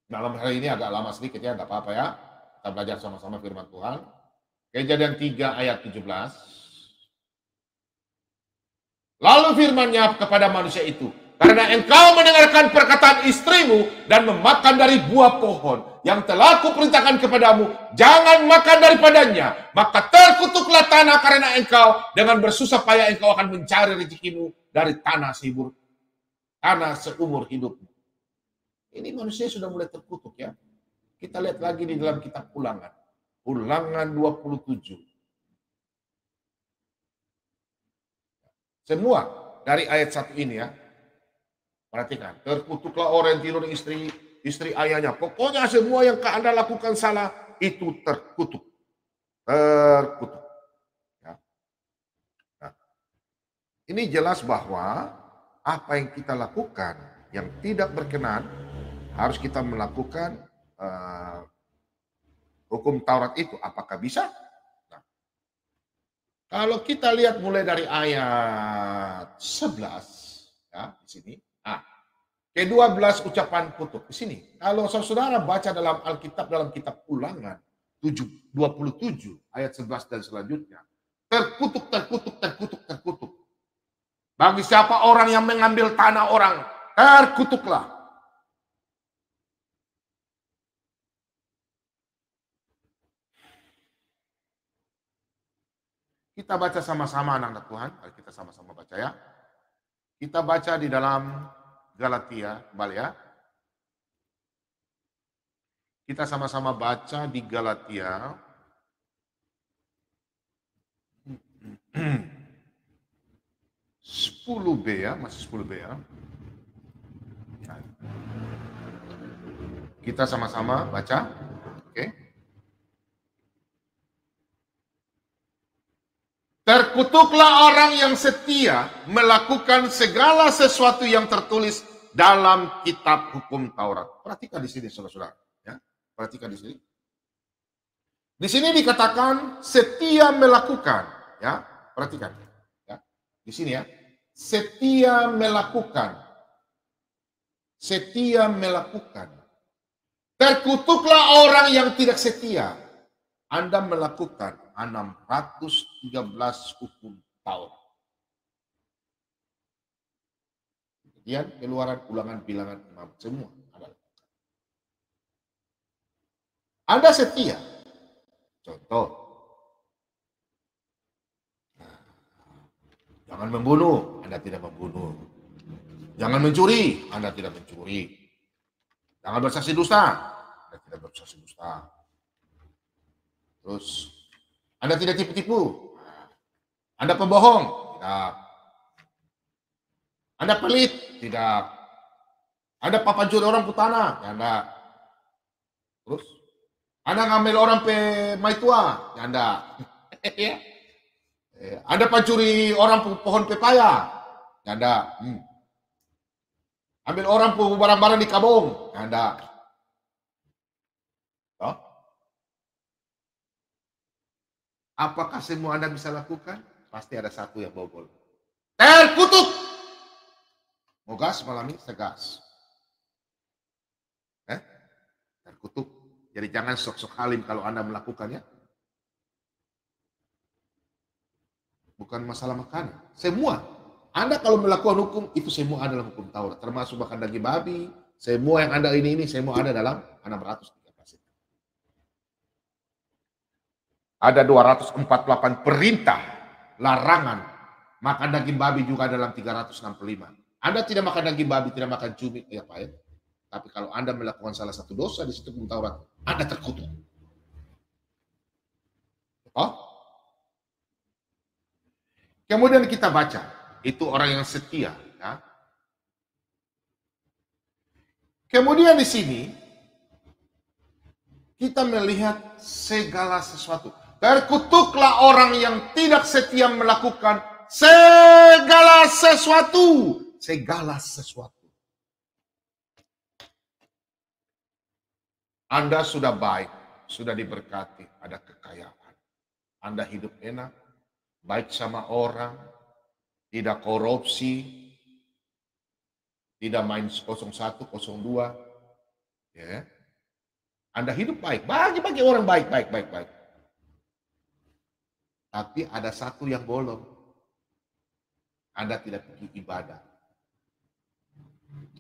[SPEAKER 1] Dalam hari ini agak lama sedikit ya, enggak apa-apa ya. Kita belajar sama-sama firman Tuhan. Kejadian 3 ayat 17. Lalu firman-Nya kepada manusia itu, karena engkau mendengarkan perkataan istrimu dan memakan dari buah pohon yang telah kuperintahkan kepadamu, jangan makan daripadanya, maka terkutuklah tanah karena engkau, dengan bersusah payah engkau akan mencari rezekimu dari tanah seumur hidupmu. Ini manusia sudah mulai terkutuk ya. Kita lihat lagi di dalam kitab Ulangan. Ulangan 27. Semua dari ayat 1 ini ya. Perhatikan, terkutuklah orang yang tidur istri ayahnya. Pokoknya semua yang Anda lakukan salah itu terkutuk. Terkutuk. Ya. Nah, ini jelas bahwa apa yang kita lakukan yang tidak berkenan harus kita melakukan hukum Taurat itu. Apakah bisa? Nah, kalau kita lihat mulai dari ayat 11 ya di sini. Ke-12 ucapan kutuk di sini. Kalau saudara baca dalam Alkitab dalam kitab Ulangan 27 ayat 11 dan selanjutnya, terkutuk, terkutuk, terkutuk, terkutuk. Bagi siapa orang yang mengambil tanah orang, terkutuklah. Kita baca sama-sama anak-anak Tuhan, mari kita sama-sama baca ya. Kita baca di dalam Galatia, kembali ya. Kita sama-sama baca di Galatia. 10b ya, masih 10b ya. Kita sama-sama baca. Oke. Terkutuklah orang yang setia melakukan segala sesuatu yang tertulis dalam kitab hukum Taurat. Perhatikan di sini saudara-saudara, ya. Perhatikan di sini. Di sini dikatakan setia melakukan, ya. Perhatikan, ya. Di sini ya. Setia melakukan. Setia melakukan. Terkutuklah orang yang tidak setia. Anda melakukan 613 hukum Taurat. Kemudian Keluaran, Ulangan, Bilangan, Imam, semua ada. Anda setia. Contoh. Jangan membunuh, Anda tidak membunuh. Jangan mencuri, Anda tidak mencuri. Jangan bersaksi dusta, Anda tidak bersaksi dusta. Terus, Anda tidak tipu-tipu. Anda pembohong? Tidak. Anda pelit? Tidak. Anda papancuri orang putana? Tidak. Terus? Anda ngambil orang pe maitua? Tidak. Anda pancuri orang pohon pepaya? Tidak. Ambil orang barang-barang di kabong? Tidak. Oh? Apakah semua Anda bisa lakukan? Pasti ada satu yang bobol. Terkutuk! Mau gas malam ini? Segas. Terkutuk. Jadi jangan sok-sok halim kalau Anda melakukannya. Bukan masalah makanan. Semua. Anda kalau melakukan hukum, itu semua ada dalam hukum Taurat. Termasuk makan daging babi. Semua yang Anda ini semua ada dalam 613. Ada 248 perintah, larangan. Makan daging babi juga dalam 365. Anda tidak makan daging babi, tidak makan cumi, ya Pak ya. Tapi kalau Anda melakukan salah satu dosa di situ hukum Taurat, Anda terkutuk. Oh? Kemudian kita baca, itu orang yang setia. Ya. Kemudian di sini, kita melihat segala sesuatu. Terkutuklah orang yang tidak setia melakukan segala sesuatu. Segala sesuatu. Anda sudah baik, sudah diberkati, ada kekayaan. Anda hidup enak, baik sama orang, tidak korupsi, tidak main 01, 02. Ya. Anda hidup baik, bagi orang baik. Tapi ada satu yang bolong. Anda tidak pergi ibadah.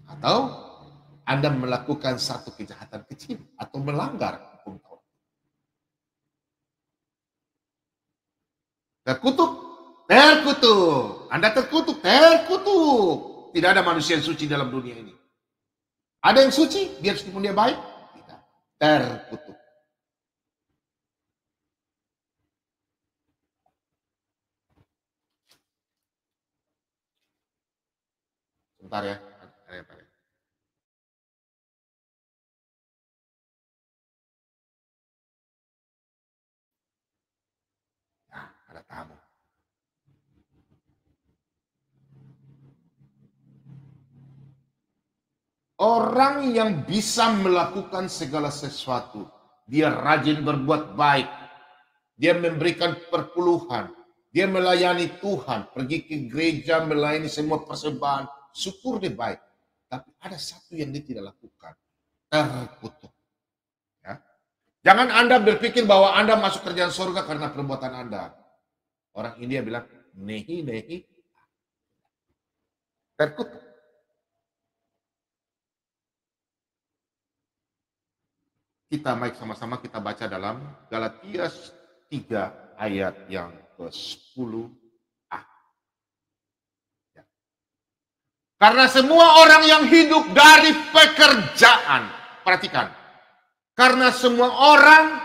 [SPEAKER 1] Atau Anda melakukan satu kejahatan kecil atau melanggar hukum Taurat. Terkutuk. Anda terkutuk. Tidak ada manusia yang suci dalam dunia ini. Ada yang suci, biar meskipun dia baik? Tidak. Terkutuk. Sebentar ya. Nah, ada tamu. Orang yang bisa melakukan segala sesuatu, dia rajin berbuat baik, dia memberikan perpuluhan, dia melayani Tuhan, pergi ke gereja, melayani semua persembahan, syukur dia baik. Tapi ada satu yang dia tidak lakukan, terkutuk. Ya. Jangan Anda berpikir bahwa Anda masuk kerjaan surga karena perbuatan Anda. Orang India bilang, nehi, terkutuk. Kita baik sama-sama kita baca dalam Galatia 3 ayat yang ke-10a. Ya. Karena semua orang yang hidup dari pekerjaan, perhatikan. Karena semua orang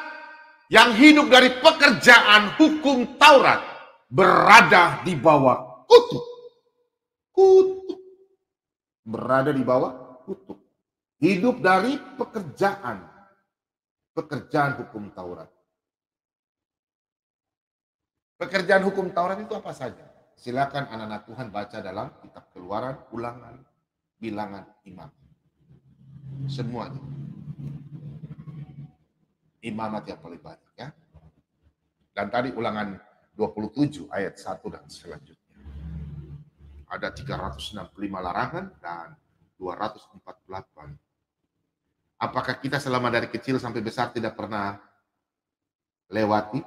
[SPEAKER 1] yang hidup dari pekerjaan hukum Taurat berada di bawah kutuk. Kutuk. Berada di bawah kutuk. Hidup dari pekerjaan hukum Taurat. Pekerjaan hukum Taurat itu apa saja? Silakan anak-anak Tuhan baca dalam kitab Keluaran, Ulangan, Bilangan, Imam. Semuanya. Imamat yang paling banyak ya. Dan tadi Ulangan 27 ayat 1 dan selanjutnya. Ada 365 larangan dan 248. Apakah kita selama dari kecil sampai besar tidak pernah lewati?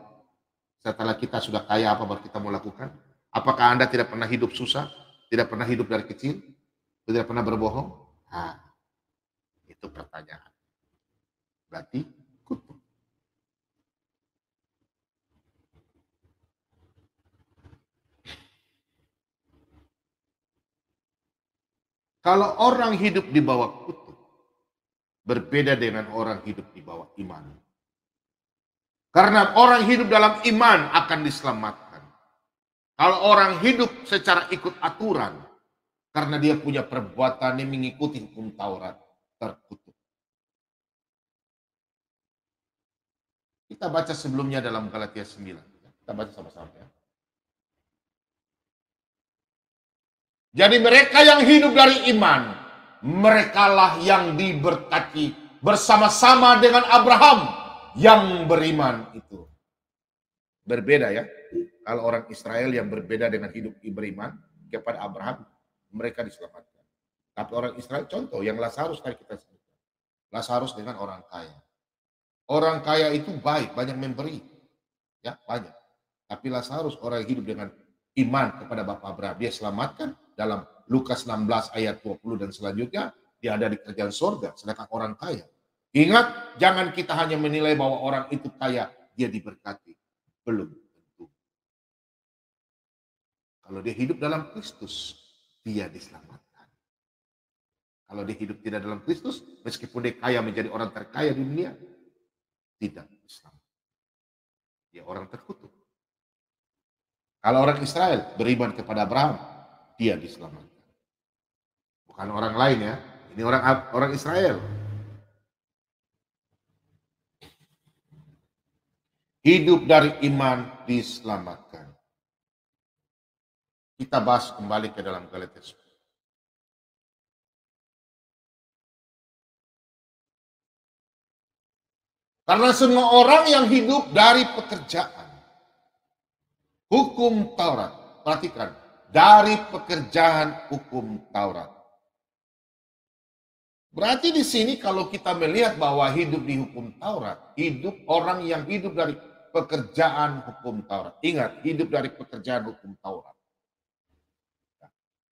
[SPEAKER 1] Setelah kita sudah kaya apa baru kita mau lakukan? Apakah Anda tidak pernah hidup susah? Tidak pernah hidup dari kecil? Tidak pernah berbohong? Nah, itu pertanyaan. Berarti kutuk. Kalau orang hidup di bawah kutuk, berbeda dengan orang hidup di bawah iman. Karena orang hidup dalam iman akan diselamatkan. Kalau orang hidup secara ikut aturan, karena dia punya perbuatan yang mengikuti hukum Taurat, terkutuk. Kita baca sebelumnya dalam Galatia 9. Kita baca sama-sama ya. Jadi mereka yang hidup dari iman, merekalah yang diberkati bersama-sama dengan Abraham yang beriman itu. Berbeda ya. Kalau orang Israel yang berbeda dengan hidup beriman kepada Abraham, mereka diselamatkan. Tapi orang Israel, contoh yang Lazarus tadi kita sebutkan. Lazarus dengan orang kaya. Orang kaya itu baik, banyak memberi. Ya, banyak. Tapi Lazarus orang yang hidup dengan iman kepada Bapak Abraham, dia selamatkan dalam Lukas 16 ayat 20 dan selanjutnya, dia ada di kerajaan surga, sedangkan orang kaya. Ingat, jangan kita hanya menilai bahwa orang itu kaya, dia diberkati. Belum tentu. Kalau dia hidup dalam Kristus, dia diselamatkan. Kalau dia hidup tidak dalam Kristus, meskipun dia kaya menjadi orang terkaya di dunia, tidak diselamatkan. Dia orang terkutuk. Kalau orang Israel beriman kepada Abraham, dia diselamatkan. Bukan orang lain ya, ini orang Israel. Hidup dari iman diselamatkan. Kita bahas kembali ke dalam Galatia 10. Karena semua orang yang hidup dari pekerjaan hukum Taurat, perhatikan, dari pekerjaan hukum Taurat. Berarti di sini kalau kita melihat bahwa hidup di hukum Taurat, hidup orang yang hidup dari pekerjaan hukum Taurat. Ingat, hidup dari pekerjaan hukum Taurat.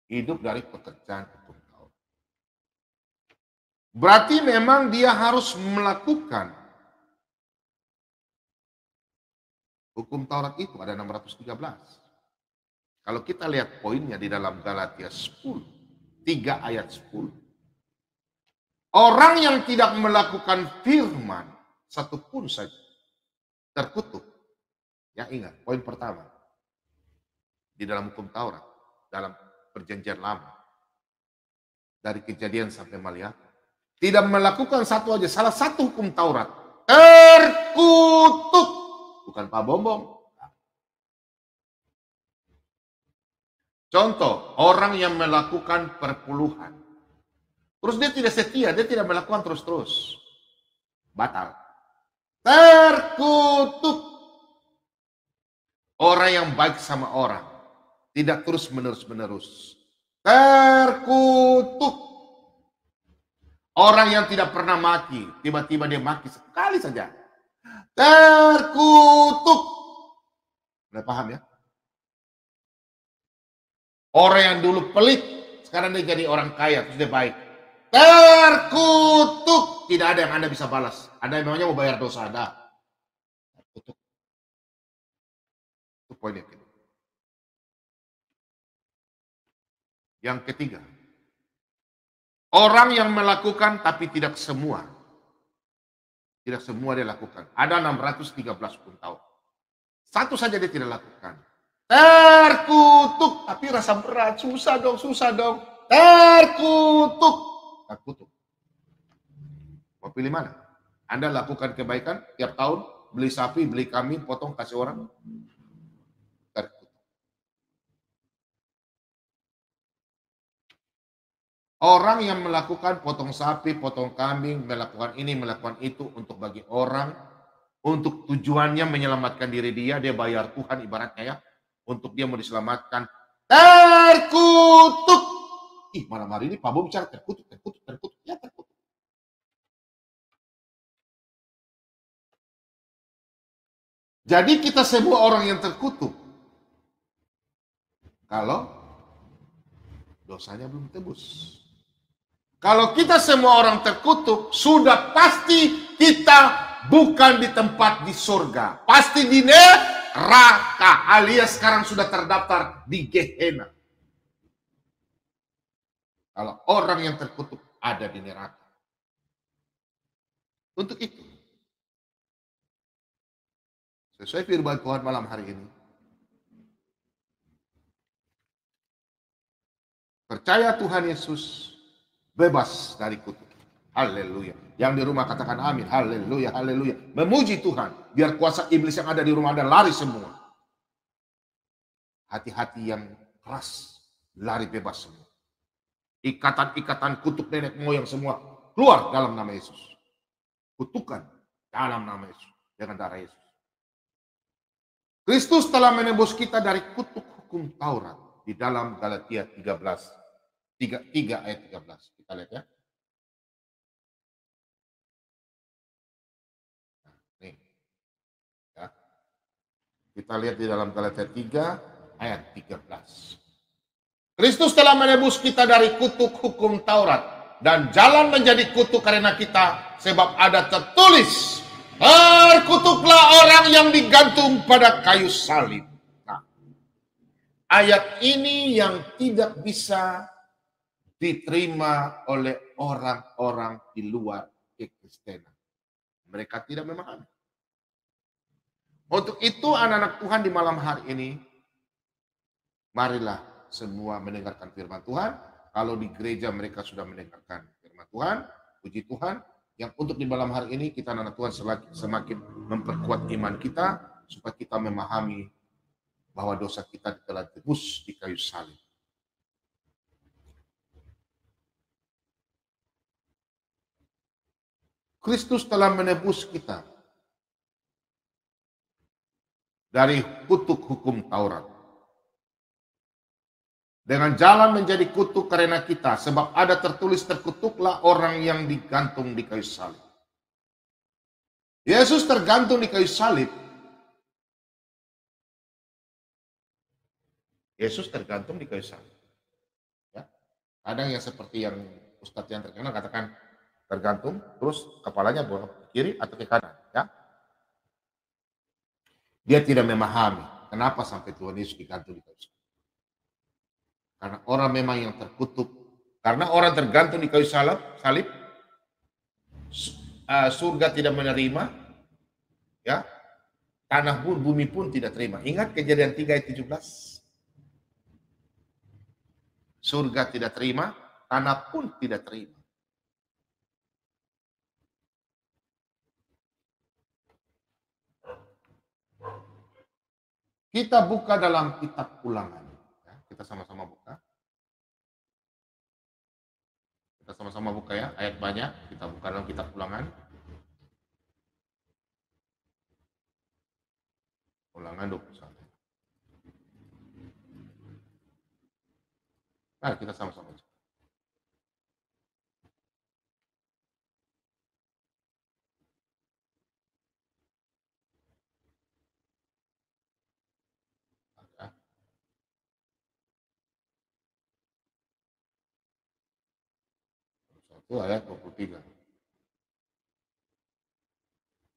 [SPEAKER 1] Hidup dari pekerjaan hukum Taurat. Berarti memang dia harus melakukan hukum Taurat itu, ada 613. Kalau kita lihat poinnya di dalam Galatia 10, 3 ayat 10. Orang yang tidak melakukan firman satupun saja terkutuk. Ya ingat, poin pertama. Di dalam hukum Taurat, dalam perjanjian lama. Dari Kejadian sampai Maliak. Tidak melakukan satu aja, salah satu hukum Taurat. Terkutuk. Bukan Pak Bombong. Contoh, orang yang melakukan perpuluhan. Terus dia tidak setia, dia tidak melakukan terus-terus. Batal. Terkutuk. Orang yang baik sama orang. Tidak terus menerus. Terkutuk. Orang yang tidak pernah maki. Tiba-tiba dia maki sekali saja. Terkutuk. Udah paham ya? Orang yang dulu pelit. Sekarang dia jadi orang kaya. Terus dia baik. Terkutuk. Tidak ada yang Anda bisa balas. Anda memangnya mau bayar dosa Anda. Terkutuk. Itu poin yang kedua. Yang ketiga. Orang yang melakukan tapi tidak semua. Tidak semua dia lakukan. Ada 613 hukum Taurat. Satu saja dia tidak lakukan. Terkutuk. Tapi rasa berat. Susah dong. Terkutuk. Terkutuk. Mau pilih mana? Anda lakukan kebaikan tiap tahun, beli sapi, beli kambing, potong, kasih orang. Terkutuk. Orang yang melakukan potong sapi, potong kambing, melakukan ini, melakukan itu untuk bagi orang, untuk tujuannya menyelamatkan diri dia bayar Tuhan ibaratnya ya, untuk dia mau diselamatkan. Terkutuk. Ih, malam hari ini Pak Bob bicara terkutuk. Ya terkutuk. Jadi kita semua orang yang terkutuk. Kalau dosanya belum tebus. Kalau kita semua orang terkutuk, sudah pasti kita bukan di tempat di surga. Pasti di neraka, alias sekarang sudah terdaftar di Gehenna. Kalau orang yang terkutuk ada di neraka. Untuk itu, sesuai firman Tuhan malam hari ini, Percaya Tuhan Yesus, bebas dari kutuk. Haleluya. Yang di rumah katakan amin. Haleluya, haleluya. Memuji Tuhan. Biar kuasa iblis yang ada di rumah Anda lari semua. Hati-hati yang keras, lari bebas semua. Ikatan-ikatan kutuk nenek moyang semua keluar dalam nama Yesus. Kutukan dalam nama Yesus. Dengan darah Yesus. Kristus telah menebus kita dari kutuk hukum Taurat. Di dalam Galatia 3 ayat 13. Kita lihat ya. Nah, nih. Ya. Kita lihat di dalam Galatia 3 ayat 13. Kristus telah menebus kita dari kutuk hukum Taurat. Dan jalan menjadi kutuk karena kita. Sebab ada tertulis. Terkutuklah orang yang digantung pada kayu salib. Nah, ayat ini yang tidak bisa diterima oleh orang-orang di luar kekristenan. Mereka tidak memahami. Untuk itu anak-anak Tuhan di malam hari ini, marilah semua mendengarkan firman Tuhan. Kalau di gereja mereka sudah mendengarkan firman Tuhan, puji Tuhan. Yang untuk di malam hari ini kita anak Tuhan semakin memperkuat iman kita supaya kita memahami bahwa dosa kita telah ditebus di kayu salib. Kristus telah menebus kita dari kutuk hukum Taurat. Dengan jalan menjadi kutuk karena kita. Sebab ada tertulis terkutuklah orang yang digantung di kayu salib. Yesus tergantung di kayu salib. Yesus tergantung di kayu salib. Ya. Kadang yang seperti yang Ustadz yang terkenal katakan tergantung, terus kepalanya ke kiri atau ke kanan. Ya. Dia tidak memahami kenapa sampai Tuhan Yesus digantung di kayu salib. Karena orang memang yang terkutuk. Karena orang tergantung di kayu salib, surga tidak menerima, ya, tanah pun, bumi pun tidak terima. Ingat Kejadian 3 ayat 17. Surga tidak terima, tanah pun tidak terima. Kita buka dalam kitab Ulangan. Ya, kita sama-sama buka. Kita sama-sama buka ya, ayat banyak. Kita buka dalam kitab Ulangan. Ulangan 21. Nah, kita sama-sama buka. Itu ayat 23.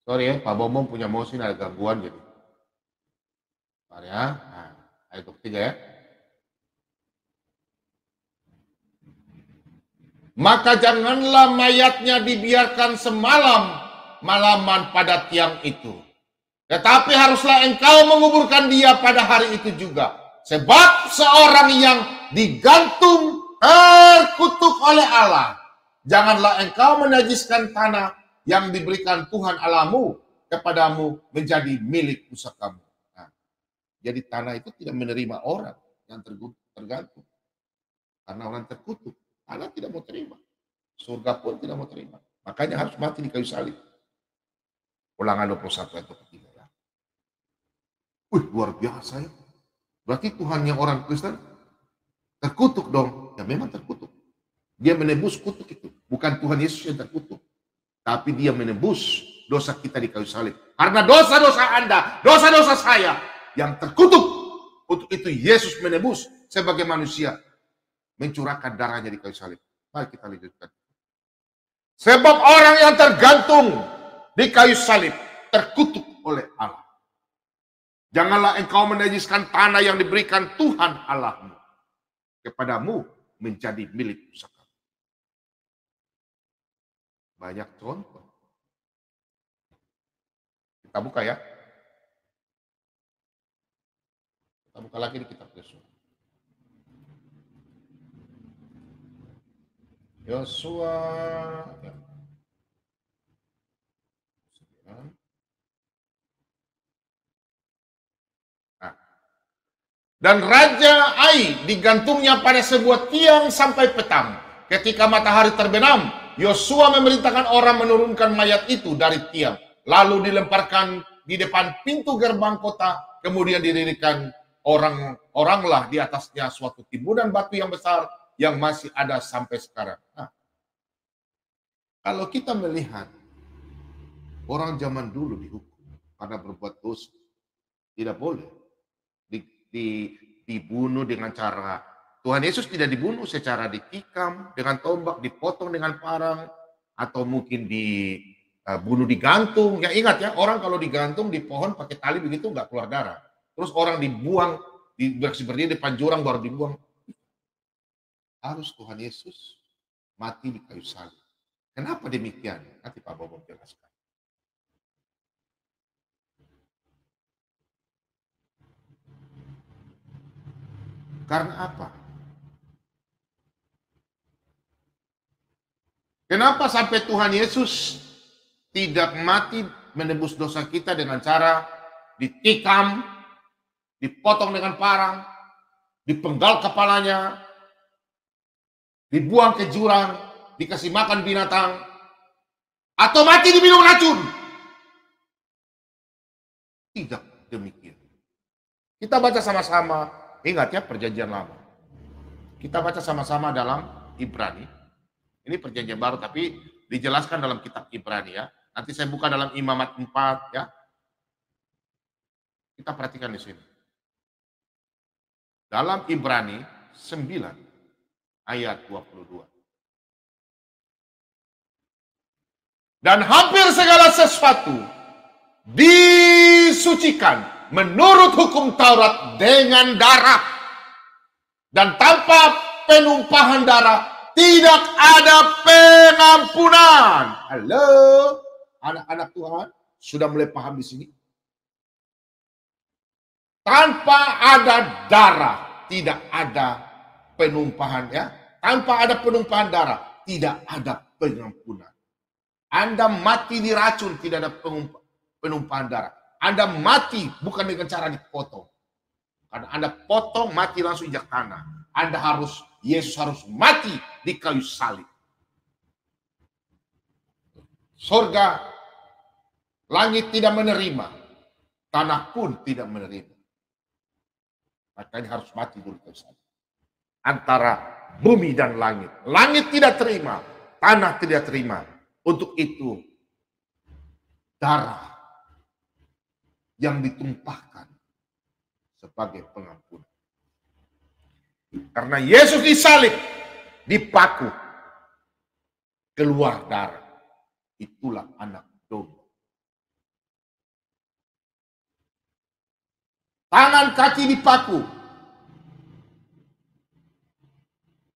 [SPEAKER 1] Sorry ya, Pak Bomong punya mouse ini ada gangguan jadi. Mari ya. Nah, ayat 23 ya. Maka janganlah mayatnya dibiarkan malaman pada tiang itu. Tetapi haruslah engkau menguburkan dia pada hari itu juga. Sebab seorang yang digantung terkutuk oleh Allah. Janganlah engkau menajiskan tanah yang diberikan Tuhan Allahmu kepadamu menjadi milik pusakamu. Nah, jadi tanah itu tidak menerima orang yang tergantung. Karena orang terkutuk, tanah tidak mau terima. Surga pun tidak mau terima. Makanya harus mati di kayu salib. Ulangan 21 ayat 23 ya. Luar biasa ya. Berarti Tuhan yang orang Kristen terkutuk dong. Ya memang terkutuk. Dia menebus kutuk itu. Bukan Tuhan Yesus yang terkutuk. Tapi dia menebus dosa kita di kayu salib. Karena dosa-dosa Anda, dosa-dosa saya yang terkutuk. Untuk itu Yesus menebus sebagai manusia. Mencurahkan darahnya di kayu salib. Mari kita lanjutkan. Sebab orang yang tergantung di kayu salib terkutuk oleh Allah. Janganlah engkau menajiskan tanah yang diberikan Tuhan Allahmu kepadamu menjadi milik pusaka. Banyak contoh. Kita buka ya. Kita buka lagi di kitab Yosua. Yosua ya. Nah, dan Raja Ai digantungnya pada sebuah tiang sampai petang. Ketika matahari terbenam, Yosua memerintahkan orang menurunkan mayat itu dari tiang, lalu dilemparkan di depan pintu gerbang kota, kemudian didirikan orang-oranglah di atasnya suatu timbunan batu yang besar yang masih ada sampai sekarang. Nah, kalau kita melihat orang zaman dulu dihukum karena berbuat dosa, tidak boleh di, di, dibunuh dengan cara Tuhan Yesus tidak dibunuh secara ditikam dengan tombak, dipotong dengan parang, atau mungkin dibunuh digantung. Ya ingat ya, orang kalau digantung di pohon pakai tali begitu nggak keluar darah. Terus orang dibuang, seperti depan jurang baru dibuang. Harus Tuhan Yesus mati di kayu salib. Kenapa demikian? Nanti Pak Bobo jelaskan. Karena apa? Kenapa sampai Tuhan Yesus tidak mati menebus dosa kita dengan cara ditikam, dipotong dengan parang, dipenggal kepalanya, dibuang ke jurang, dikasih makan binatang, atau mati diminum racun? Tidak demikian. Kita baca sama-sama, ingat ya perjanjian lama. Kita baca sama-sama dalam Ibrani. Ini perjanjian baru tapi dijelaskan dalam kitab Ibrani ya. Nanti saya buka dalam Imamat 4 ya. Kita perhatikan di sini. Dalam Ibrani 9 ayat 22. Dan hampir segala sesuatu disucikan menurut hukum Taurat dengan darah. Dan tanpa penumpahan darah tidak ada pengampunan. Halo, anak-anak Tuhan, sudah mulai paham di sini? Tanpa ada darah, tidak ada penumpahan ya. Tanpa ada penumpahan darah, tidak ada pengampunan. Anda mati diracun, tidak ada penumpahan darah. Anda mati bukan dengan cara dipotong. Karena Anda potong, mati langsung injak tanah. Yesus harus mati di kayu salib. Surga, langit tidak menerima. Tanah pun tidak menerima. Makanya harus mati dulu kayu salib. Antara bumi dan langit. Langit tidak terima, tanah tidak terima. Untuk itu, darah yang ditumpahkan sebagai pengampunan. Karena Yesus disalib, dipaku, keluar darah. Itulah anak domba. Tangan kaki dipaku.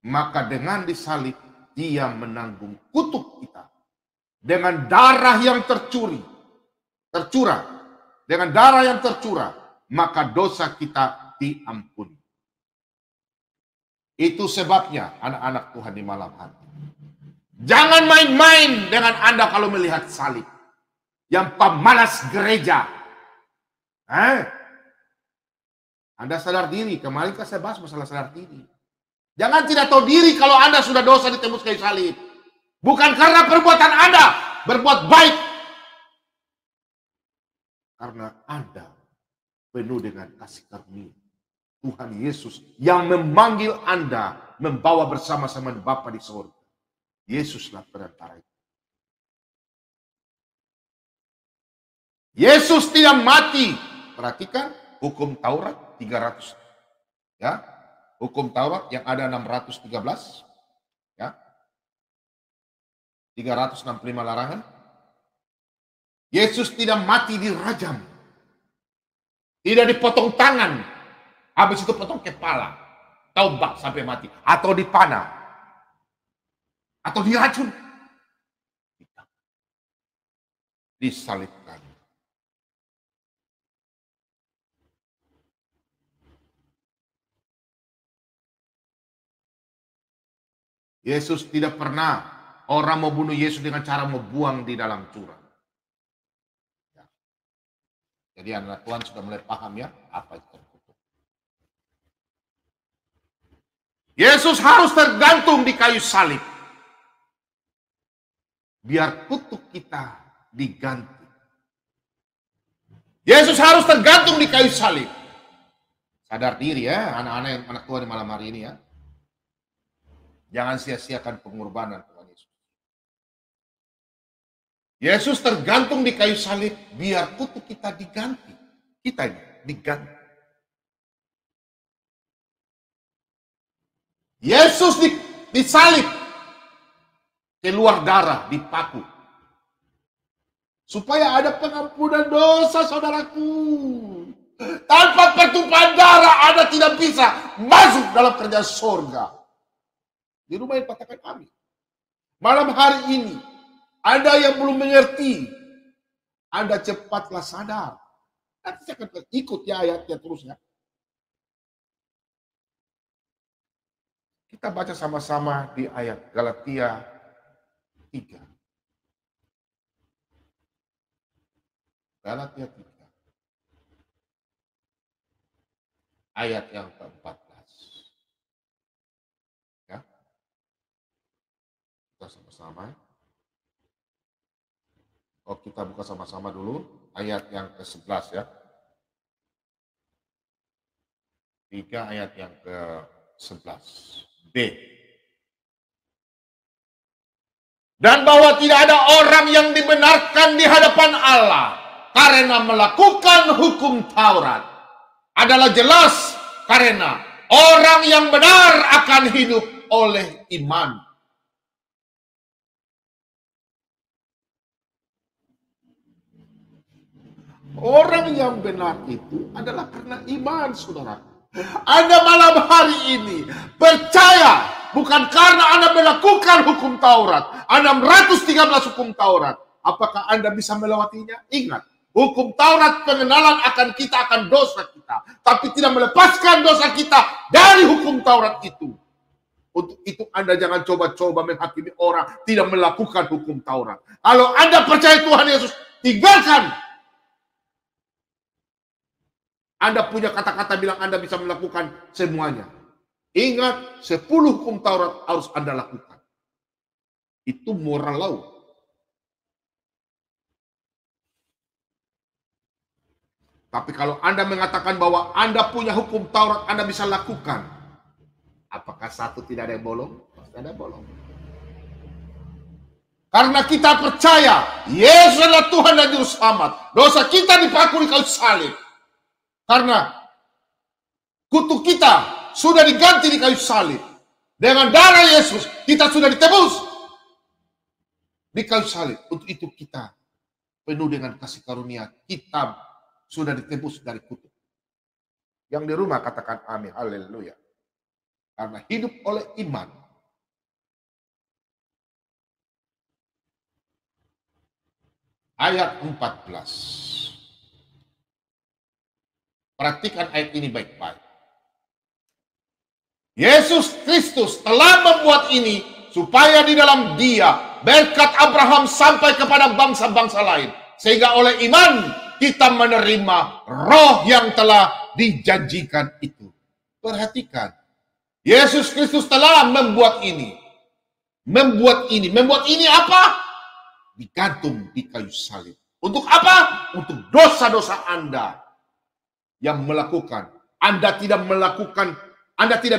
[SPEAKER 1] Maka dengan disalib, dia menanggung kutuk kita. Dengan darah yang tercurah. Dengan darah yang tercurah, maka dosa kita diampuni. Itu sebabnya anak-anak Tuhan di malam hari. Jangan main-main dengan Anda kalau melihat salib. Yang pemalas gereja. Anda sadar diri. Kemarin kan saya bahas masalah sadar diri. Jangan tidak tahu diri kalau Anda sudah dosa ditembus kayu salib. Bukan karena perbuatan Anda berbuat baik. Karena Anda penuh dengan kasih karunia. Tuhan Yesus yang memanggil Anda membawa bersama-sama Bapa di surga. Yesuslah perantara itu. Yesus tidak mati. Perhatikan hukum Taurat 300. Ya. Hukum Taurat yang ada 613. Ya. 365 larangan. Yesus tidak mati dirajam. Tidak dipotong tangan. Habis itu potong kepala, tombak sampai mati, atau dipanah, atau diracun, disalibkan. Yesus tidak pernah orang mau bunuh Yesus dengan cara membuang di dalam jurang. Ya. Jadi anak Tuhan sudah mulai paham ya apa itu terkutuk. Yesus harus tergantung di kayu salib. Biar kutuk kita diganti. Yesus harus tergantung di kayu salib. Sadar diri ya anak-anak yang anak Tuhan di malam hari ini ya. Jangan sia-siakan pengorbanan Tuhan Yesus. Yesus tergantung di kayu salib biar kutuk kita diganti. Kita ini diganti. Yesus disalib. Keluar darah, dipaku. Supaya ada pengampunan dosa saudaraku. Tanpa pertumpahan darah Anda tidak bisa masuk dalam kerjaan surga. Di rumah yang katakan kami. Malam hari ini, Anda yang belum mengerti, Anda cepatlah sadar. Nanti saya akan ikut ya ayatnya terusnya. Kita baca sama-sama di ayat Galatia 3. Galatia 3. Ayat yang ke-14. Ya. Kita sama-sama. Oh, kita buka sama-sama dulu ayat yang ke-11 ya. 3 ayat yang ke-11. B. Dan bahwa tidak ada orang yang dibenarkan di hadapan Allah karena melakukan hukum Taurat. Adalah jelas karena orang yang benar akan hidup oleh iman. Orang yang benar itu adalah karena iman, saudara. Anda malam hari ini percaya bukan karena Anda melakukan hukum Taurat. 613 hukum Taurat. Apakah Anda bisa melewatinya? Ingat, hukum Taurat pengenalan akan kita akan dosa kita. Tapi tidak melepaskan dosa kita dari hukum Taurat itu. Untuk itu Anda jangan coba-coba menghakimi orang tidak melakukan hukum Taurat. Kalau Anda percaya Tuhan Yesus, tinggalkan. Anda punya kata-kata bilang Anda bisa melakukan semuanya. Ingat, 10 hukum Taurat harus Anda lakukan. Itu moral law. Tapi kalau Anda mengatakan bahwa Anda punya hukum Taurat, Anda bisa lakukan. Apakah satu tidak ada yang bolong? Pasti ada bolong. Karena kita percaya, Yesus adalah Tuhan dan Juru Selamat. Dosa kita dipaku di kayu salib. Karena kutuk kita sudah diganti di kayu salib. Dengan darah Yesus, kita sudah ditebus di kayu salib. Untuk itu kita penuh dengan kasih karunia. Kita sudah ditebus dari kutuk. Yang di rumah katakan amin, haleluya. Karena hidup oleh iman. Ayat 14. Perhatikan ayat ini baik-baik. Yesus Kristus telah membuat ini supaya di dalam Dia berkat Abraham sampai kepada bangsa-bangsa lain. Sehingga oleh iman kita menerima roh yang telah dijanjikan itu. Perhatikan. Yesus Kristus telah membuat ini. Membuat ini apa? Digantung di kayu salib. Untuk apa? Untuk dosa-dosa Anda yang melakukan. Anda tidak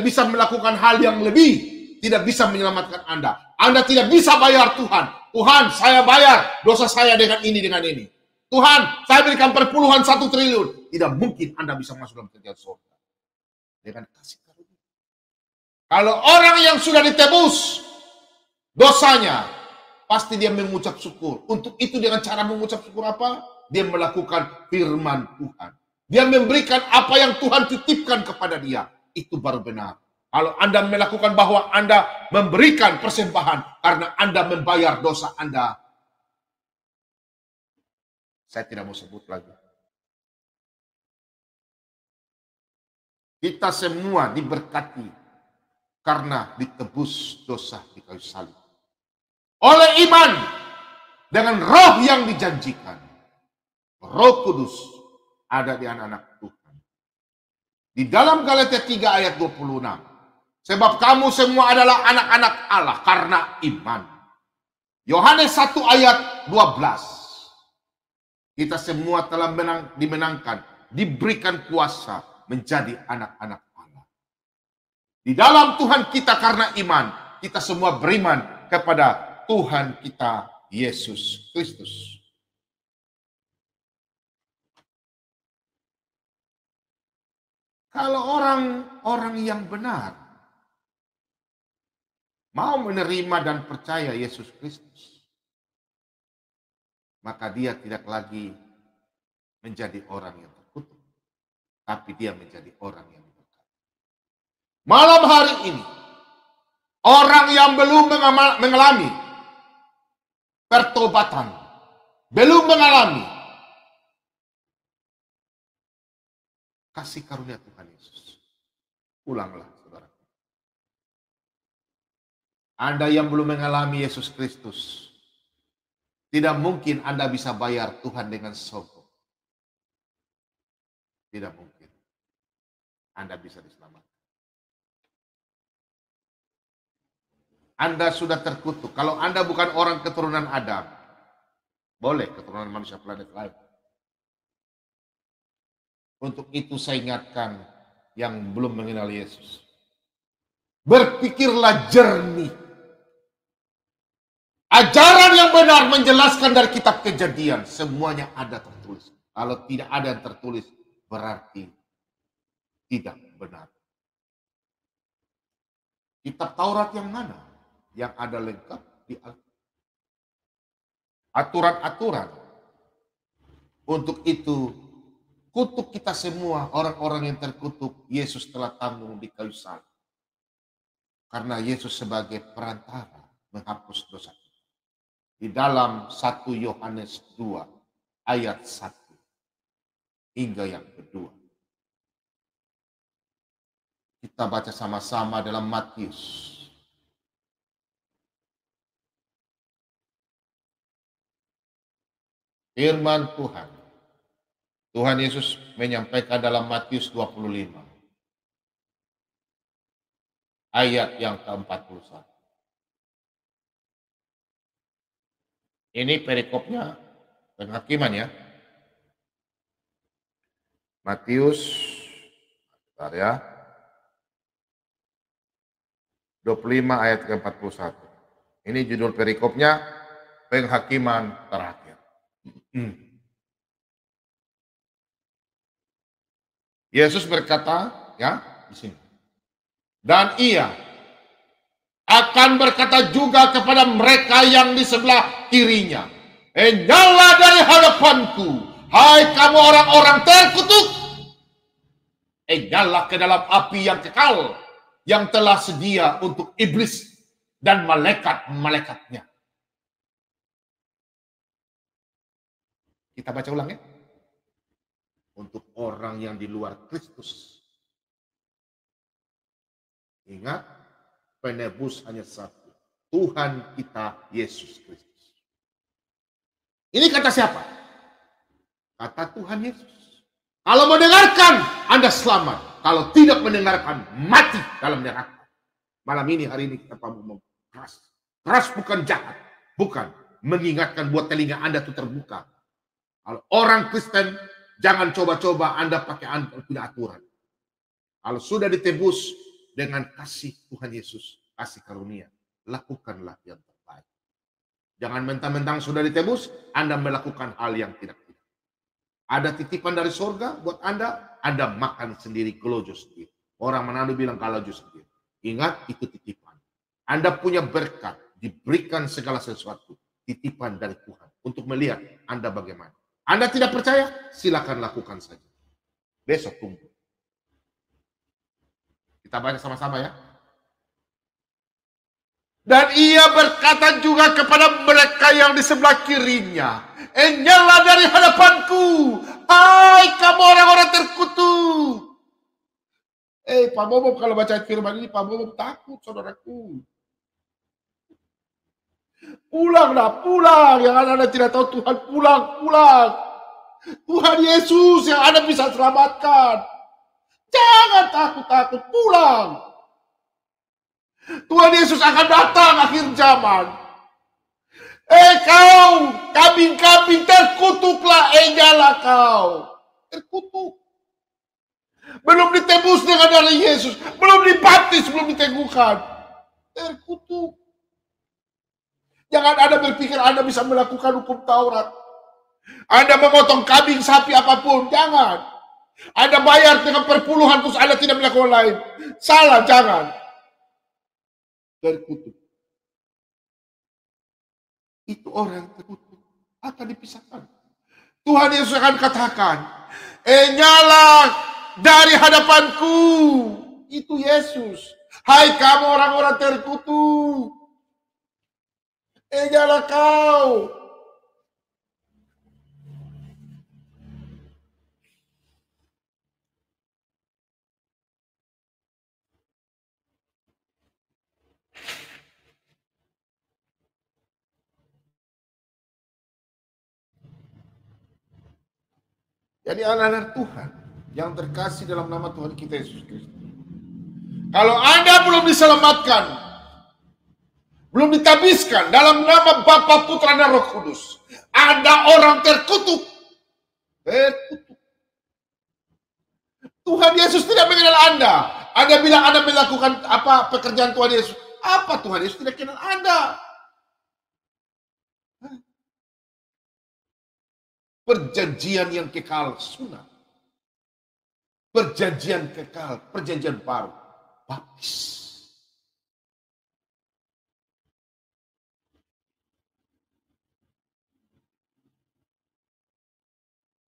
[SPEAKER 1] bisa melakukan hal yang lebih. Tidak bisa menyelamatkan Anda. Anda tidak bisa bayar Tuhan. Tuhan, saya bayar dosa saya dengan ini. Tuhan, saya berikan perpuluhan 1 triliun. Tidak mungkin Anda bisa masuk dalam kerajaan surga. Dengan kasih karunia. Kalau orang yang sudah ditebus dosanya, pasti dia mengucap syukur. Untuk itu dengan cara mengucap syukur apa? Dia melakukan firman Tuhan. Dia memberikan apa yang Tuhan titipkan kepada dia. Itu baru benar. Kalau Anda melakukan bahwa Anda memberikan persembahan karena Anda membayar dosa Anda. Saya tidak mau sebut lagi. Kita semua diberkati karena ditebus dosa di kayu salib. Oleh iman dengan roh yang dijanjikan. Roh Kudus ada di anak-anak Tuhan. Di dalam Galatia 3 ayat 26. Sebab kamu semua adalah anak-anak Allah karena iman. Yohanes 1 ayat 12. Kita semua telah dimenangkan, diberikan kuasa menjadi anak-anak Allah. Di dalam Tuhan kita karena iman, kita semua beriman kepada Tuhan kita Yesus Kristus. Kalau orang yang benar mau menerima dan percaya Yesus Kristus, maka dia tidak lagi menjadi orang yang terkutuk, tapi dia menjadi orang yang diberkati. Malam hari ini, orang yang belum mengalami pertobatan, belum mengalami kasih karunia Tuhan Yesus, pulanglah saudara. Anda yang belum mengalami Yesus Kristus, tidak mungkin Anda bisa bayar Tuhan dengan sombong. Tidak mungkin Anda bisa diselamatkan. Anda sudah terkutuk. Kalau Anda bukan orang keturunan Adam, boleh keturunan manusia planet lain. Untuk itu saya ingatkan yang belum mengenal Yesus. Berpikirlah jernih. Ajaran yang benar menjelaskan dari kitab Kejadian. Semuanya ada tertulis. Kalau tidak ada yang tertulis, berarti tidak benar. Kitab Taurat yang mana? Yang ada lengkap di Alkitab. Aturan-aturan. Untuk itu, kutuk kita semua, orang-orang yang terkutuk, Yesus telah tanggung di kayu salib. Karena Yesus sebagai perantara menghapus dosa kita. Di dalam 1 Yohanes 2 ayat 1 hingga yang kedua. Kita baca sama-sama dalam Matius. Firman Tuhan. Tuhan Yesus menyampaikan dalam Matius 25. Ayat yang ke-41. Ini perikopnya penghakiman ya. Matius, bentar ya. 25 ayat ke-41. Ini judul perikopnya, penghakiman terakhir. Yesus berkata, ya, di sini. Dan ia akan berkata juga kepada mereka yang di sebelah kirinya, "Enyahlah dari hadapanku, hai kamu orang-orang terkutuk. Enyahlah ke dalam api yang kekal, yang telah sedia untuk iblis dan malaikat-malaikatnya." Kita baca ulang ya. Untuk orang yang di luar Kristus. Ingat, penebus hanya satu. Tuhan kita Yesus Kristus. Ini kata siapa? Kata Tuhan Yesus. Kalau mendengarkan, Anda selamat. Kalau tidak mendengarkan, mati dalam neraka. Malam ini, hari ini kita ngomong keras. Keras bukan jahat. Bukan. Mengingatkan buat telinga Anda itu terbuka. Kalau orang Kristen, jangan coba-coba Anda pakai tidak aturan. Kalau sudah ditebus dengan kasih Tuhan Yesus, kasih karunia, lakukanlah yang terbaik. Jangan mentang-mentang sudah ditebus, Anda melakukan hal yang tidak-tidak. Ada titipan dari surga buat Anda makan sendiri, gelojo sendiri. Orang Manado bilang gelojo sendiri. Ingat, itu titipan. Anda punya berkat, diberikan segala sesuatu, titipan dari Tuhan, untuk melihat Anda bagaimana. Anda tidak percaya? Silakan lakukan saja. Besok tunggu. Kita baca sama-sama ya. Dan ia berkata juga kepada mereka yang di sebelah kirinya, "Enyahlah dari hadapanku, hai kamu orang-orang terkutuk." Pak Bobo kalau baca firman ini, Pak Bobo takut, saudaraku. Pulanglah, pulang. Yang Anda tidak tahu Tuhan, pulang. Tuhan Yesus yang Anda bisa selamatkan. Jangan takut-takut, pulang. Tuhan Yesus akan datang akhir zaman. Kau, kambing-kambing, terkutuklah, nyala kau. Terkutuk. Belum ditebus dengan darah Yesus. Belum dibaptis, belum diteguhkan. Terkutuk. Jangan Anda berpikir Anda bisa melakukan hukum Taurat. Anda memotong kambing, sapi, apapun. Jangan. Anda bayar dengan perpuluhan terus Anda tidak melakukan lain. Salah, jangan. Terkutuk. Itu orang terkutuk. Akan dipisahkan. Tuhan Yesus akan katakan, nyala dari hadapanku. Itu Yesus. Hai kamu orang-orang terkutuk. Nyala kau. Jadi anak-anak Tuhan yang terkasih dalam nama Tuhan kita Yesus Kristus. Kalau Anda belum diselamatkan, belum ditabiskan dalam nama Bapa, Putra, dan Roh Kudus, Anda orang terkutuk. Terkutuk. Tuhan Yesus tidak mengenal Anda. Anda bilang Anda melakukan apa pekerjaan Tuhan Yesus. Apa Tuhan Yesus tidak kenal Anda? Perjanjian yang kekal, sunat. Perjanjian kekal, perjanjian baru, baptis.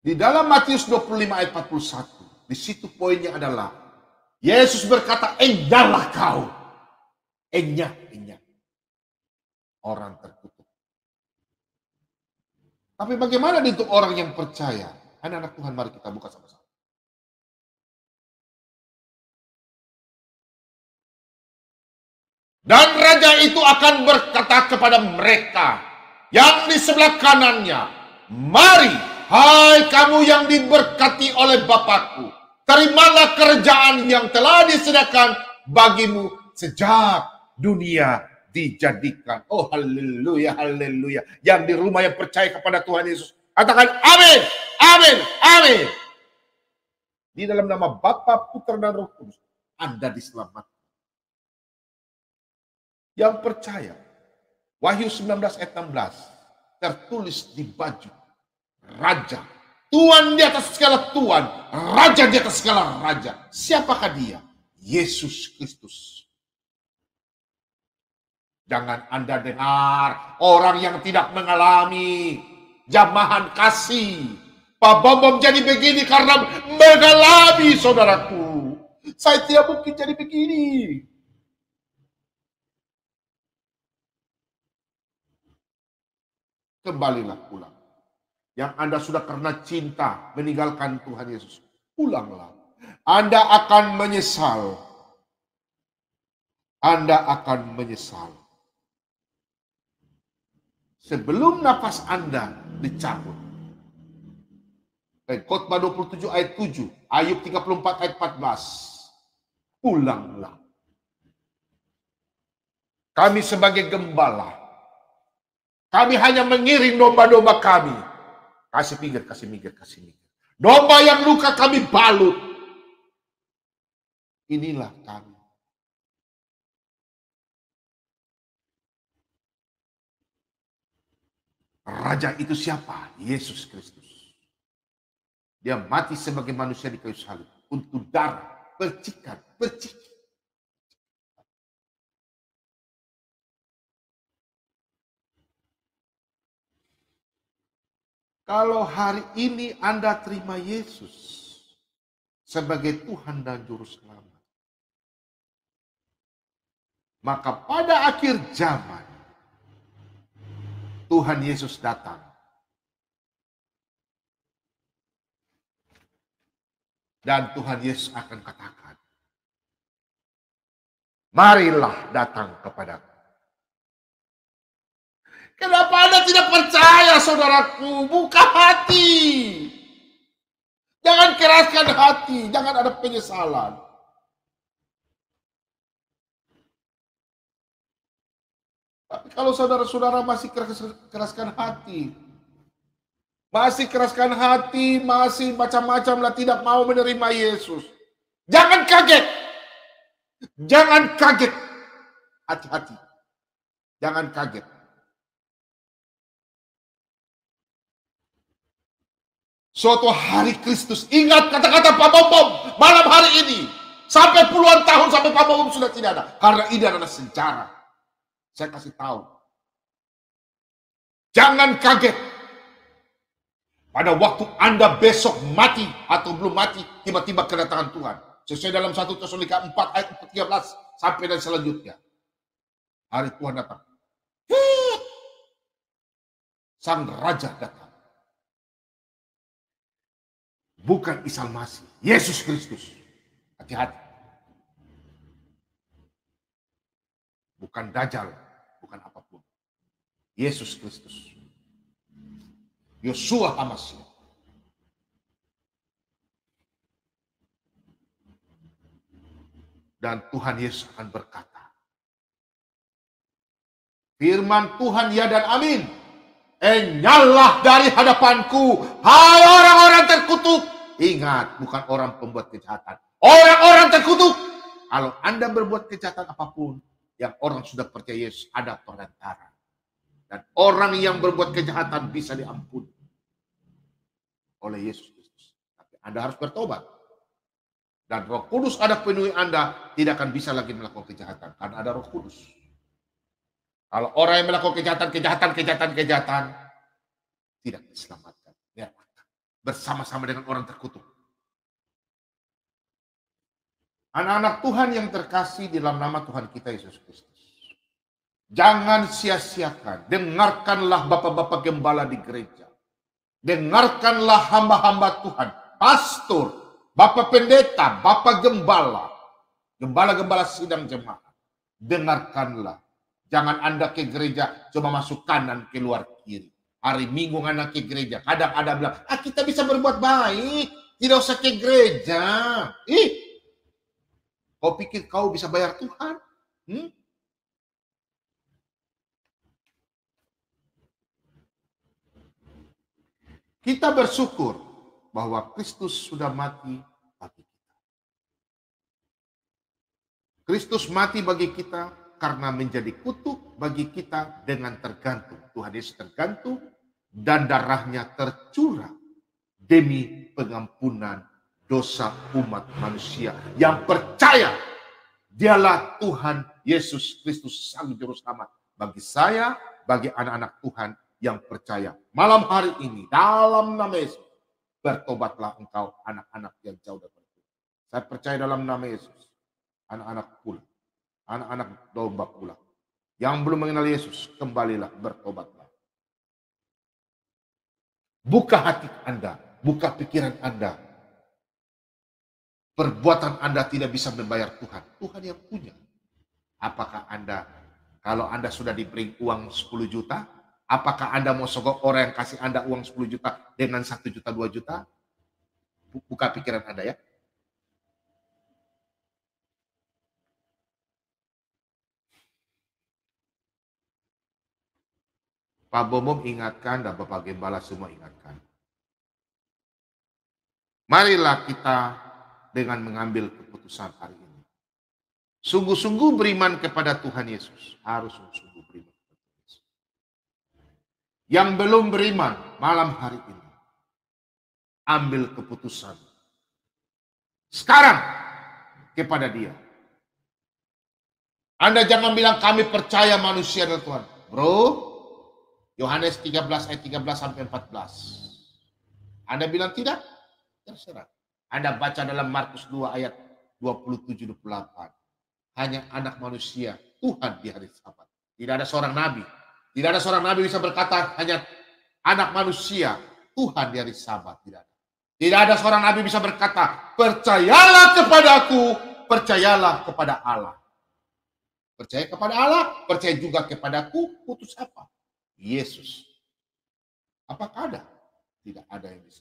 [SPEAKER 1] Di dalam Matius 25 ayat 41, di situ poinnya adalah Yesus berkata, "Enyalah kau." Enya. Orang terkutuk. Tapi bagaimana untuk orang yang percaya? Anak-anak Tuhan, mari kita buka sama-sama. Dan raja itu akan berkata kepada mereka yang di sebelah kanannya, "Mari, hai kamu yang diberkati oleh Bapakku, terimalah kerajaan yang telah disediakan bagimu sejak dunia dijadikan." Oh, haleluya, haleluya. Yang di rumah yang percaya kepada Tuhan Yesus, katakan amin, amin, amin. Di dalam nama Bapa, Putra, dan Roh Kudus, Anda diselamatkan. Yang percaya, Wahyu 19 ayat 16, tertulis di baju, Raja, Tuhan di atas segala Tuhan, Raja di atas segala Raja. Siapakah dia? Yesus Kristus. Jangan Anda dengar orang yang tidak mengalami jamahan kasih. Pak Bambam jadi begini karena mengalami, saudaraku. Saya tidak mungkin jadi begini. Kembalilah pulang. Yang Anda sudah karena cinta meninggalkan Tuhan Yesus, pulanglah. Anda akan menyesal. Anda akan menyesal. Sebelum nafas Anda dicabut. Khotbah 27 ayat 7, Ayub 34 ayat 14. Pulanglah. Kami sebagai gembala, kami hanya mengiring domba-domba kami. Kasih pinggir. Domba yang luka kami balut. Inilah kami. Raja itu siapa? Yesus Kristus. Dia mati sebagai manusia di kayu salib untuk darah, percikan. Kalau hari ini Anda terima Yesus sebagai Tuhan dan Juru Selamat, maka pada akhir zaman Tuhan Yesus datang. Dan Tuhan Yesus akan katakan, marilah datang kepadaku. Kenapa Anda tidak percaya, saudaraku? Buka hati. Jangan keraskan hati, jangan ada penyesalan. Tapi kalau saudara-saudara masih keraskan hati, masih macam-macam lah, tidak mau menerima Yesus, jangan kaget. Jangan kaget. Hati-hati. Jangan kaget. Suatu hari Kristus, ingat kata-kata Pak Bom malam hari ini. Sampai puluhan tahun sampai Pak Bom sudah tidak ada. Karena ini adalah sejarah. Saya kasih tahu. Jangan kaget. Pada waktu Anda besok mati atau belum mati, tiba-tiba kedatangan Tuhan. Sesuai dalam 1 Tesalonika 4 ayat 13 sampai dan selanjutnya. Hari Tuhan datang. Sang Raja datang. Bukan Isa Masih, Yesus Kristus. Hati-hati. Bukan Dajjal, bukan apapun. Yesus Kristus. Yosua HaMasyiach. Dan Tuhan Yesus akan berkata, firman Tuhan ya dan amin. Enyallah dari hadapanku, hai orang-orang terkutuk. Ingat, bukan orang pembuat kejahatan. Orang-orang terkutuk. Kalau Anda berbuat kejahatan apapun, yang orang sudah percaya Yesus ada perantara. Dan orang yang berbuat kejahatan bisa diampuni oleh Yesus Kristus. Tapi Anda harus bertobat. Dan Roh Kudus ada penuhi Anda, tidak akan bisa lagi melakukan kejahatan. Karena ada Roh Kudus. Kalau orang yang melakukan kejahatan, tidak diselamatkan. Ya, bersama-sama dengan orang terkutuk. Anak-anak Tuhan yang terkasih di dalam nama Tuhan kita Yesus Kristus. Jangan sia-siakan. Dengarkanlah bapak-bapak gembala di gereja. Dengarkanlah hamba-hamba Tuhan. Pastor, bapak pendeta, bapak gembala. Gembala-gembala sidang jemaat. Dengarkanlah. Jangan Anda ke gereja cuma masuk kanan keluar kiri. Hari Minggu Anda ke gereja. Kadang ada bilang, kita bisa berbuat baik. Tidak usah ke gereja. Kau pikir kau bisa bayar Tuhan? Kita bersyukur bahwa Kristus sudah mati bagi kita. Kristus mati bagi kita karena menjadi kutuk bagi kita dengan tergantung. Tuhan Yesus tergantung dan darahnya tercurah demi pengampunan dosa umat manusia yang percaya dialah Tuhan Yesus Kristus sang juru selamat bagi saya, bagi anak-anak Tuhan yang percaya. Malam hari ini dalam nama Yesus, bertobatlah engkau anak-anak yang jauh dari Tuhan. Saya percaya dalam nama Yesus, anak-anak pula, anak-anak domba pula yang belum mengenal Yesus, kembalilah, bertobatlah. Buka hati Anda, buka pikiran Anda. Perbuatan Anda tidak bisa membayar Tuhan. Tuhan yang punya. Apakah Anda, kalau Anda sudah diberi uang 10 juta, apakah Anda mau sogok orang yang kasih Anda uang 10 juta dengan 1 juta, 2 juta? Buka pikiran Anda ya. Pak Bomom ingatkan dan Bapak Gembala semua ingatkan. Marilah kita dengan mengambil keputusan hari ini. Sungguh-sungguh beriman kepada Tuhan Yesus. Harus sungguh-sungguh beriman kepada Tuhan Yesus. Yang belum beriman malam hari ini, ambil keputusan sekarang kepada Dia. Anda jangan bilang kami percaya manusia dan Tuhan. Bro, Yohanes 13 ayat 13 sampai 14. Anda bilang tidak? Terserah. Anda baca dalam Markus 2 ayat 27-28. Hanya anak manusia Tuhan di hari Sabat. Tidak ada seorang nabi. Tidak ada seorang nabi bisa berkata hanya anak manusia Tuhan di hari Sabat. Tidak ada. Tidak ada seorang nabi bisa berkata percayalah kepadaku, percayalah kepada Allah. Percaya kepada Allah, percaya juga kepadaku, putus apa? Yesus. Apakah ada? Tidak ada yang bisa.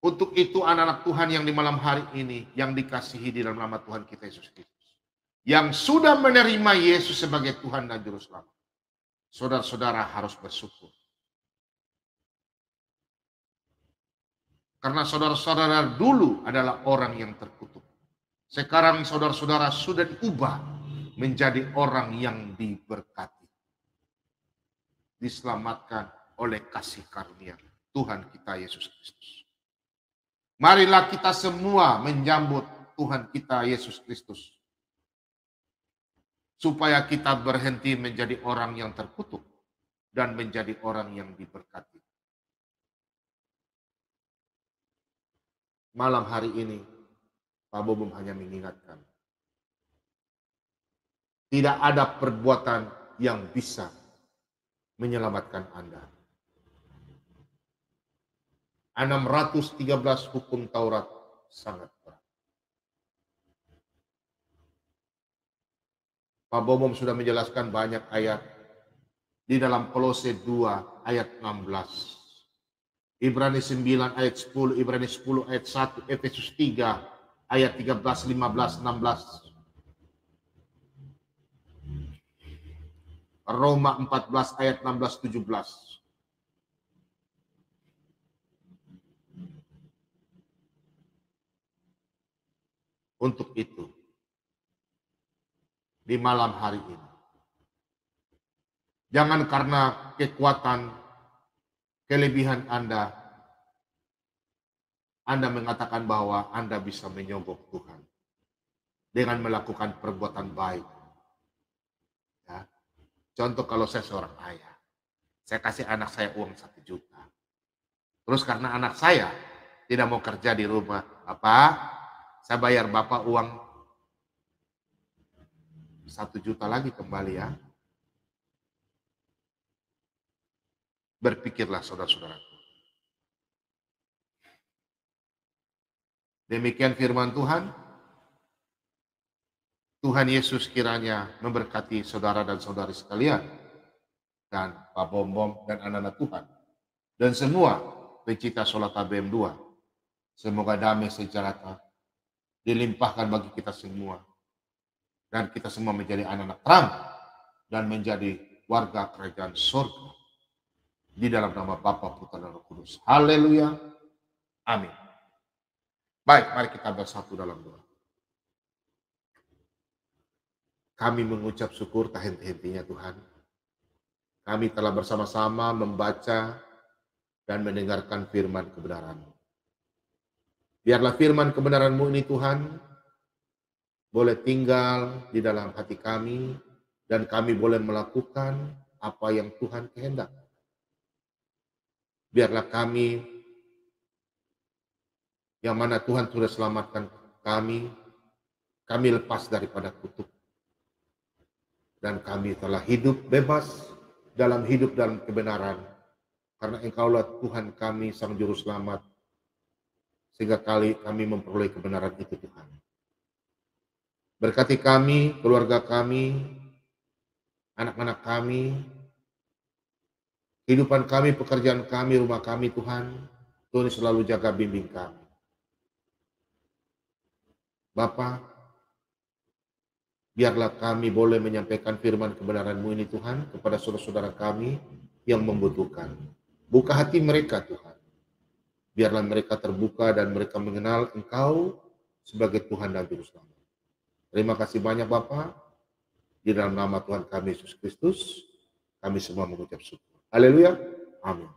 [SPEAKER 1] Untuk itu anak-anak Tuhan yang di malam hari ini, yang dikasihi di dalam nama Tuhan kita Yesus Kristus, yang sudah menerima Yesus sebagai Tuhan dan Juru Selamat, saudara-saudara harus bersyukur. Karena saudara-saudara dulu adalah orang yang terkutuk. Sekarang saudara-saudara sudah diubah menjadi orang yang diberkati. Diselamatkan oleh kasih karunia Tuhan kita Yesus Kristus. Marilah kita semua menyambut Tuhan kita Yesus Kristus. Supaya kita berhenti menjadi orang yang terkutuk dan menjadi orang yang diberkati. Malam hari ini, Pak Bobom hanya mengingatkan. Tidak ada perbuatan yang bisa menyelamatkan Anda. 613 hukum Taurat sangat berat. Pak Bobom sudah menjelaskan banyak ayat di dalam Kolose 2 ayat 16. Ibrani 9 ayat 10, Ibrani 10 ayat 1, Efesus 3 ayat 13, 15, 16. Roma 14 ayat 16, 17. Untuk itu, di malam hari ini, jangan karena kekuatan, kelebihan Anda mengatakan bahwa Anda bisa menyogok Tuhan dengan melakukan perbuatan baik. Ya. Contoh kalau saya seorang ayah, saya kasih anak saya uang 1 juta. Terus karena anak saya tidak mau kerja di rumah, saya bayar Bapak uang 1 juta lagi kembali ya. Berpikirlah saudara-saudaraku. Demikian firman Tuhan. Tuhan Yesus kiranya memberkati saudara dan saudari sekalian. Dan Pak Bom dan anak-anak Tuhan. Dan semua pecinta Solat ABM 2. Semoga damai sejahtera dilimpahkan bagi kita semua. Dan kita semua menjadi anak-anak terang. Dan menjadi warga kerajaan surga. Di dalam nama Bapa, Putra, dan Roh Kudus. Haleluya. Amin. Baik, mari kita bersatu dalam doa. Kami mengucap syukur tak henti-hentinya Tuhan. Kami telah bersama-sama membaca dan mendengarkan firman kebenaran-Mu. Biarlah firman kebenaran-Mu ini Tuhan boleh tinggal di dalam hati kami dan kami boleh melakukan apa yang Tuhan kehendaki. Biarlah kami yang mana Tuhan sudah selamatkan kami lepas daripada kutuk. Dan kami telah hidup bebas dalam kebenaran. Karena Engkaulah Tuhan kami, Sang Juru Selamat. Sehingga kami memperoleh kebenaran itu Tuhan. Berkati kami, keluarga kami, anak-anak kami, kehidupan kami, pekerjaan kami, rumah kami Tuhan. Tuhan selalu jaga bimbing kami. Bapa, biarlah kami boleh menyampaikan firman kebenaran-Mu ini Tuhan kepada saudara-saudara kami yang membutuhkan. Buka hati mereka Tuhan. Biarlah mereka terbuka dan mereka mengenal Engkau sebagai Tuhan dan Juru Selamat. Terima kasih banyak Bapa. Di dalam nama Tuhan kami Yesus Kristus, kami semua mengucap syukur. Haleluya. Amin.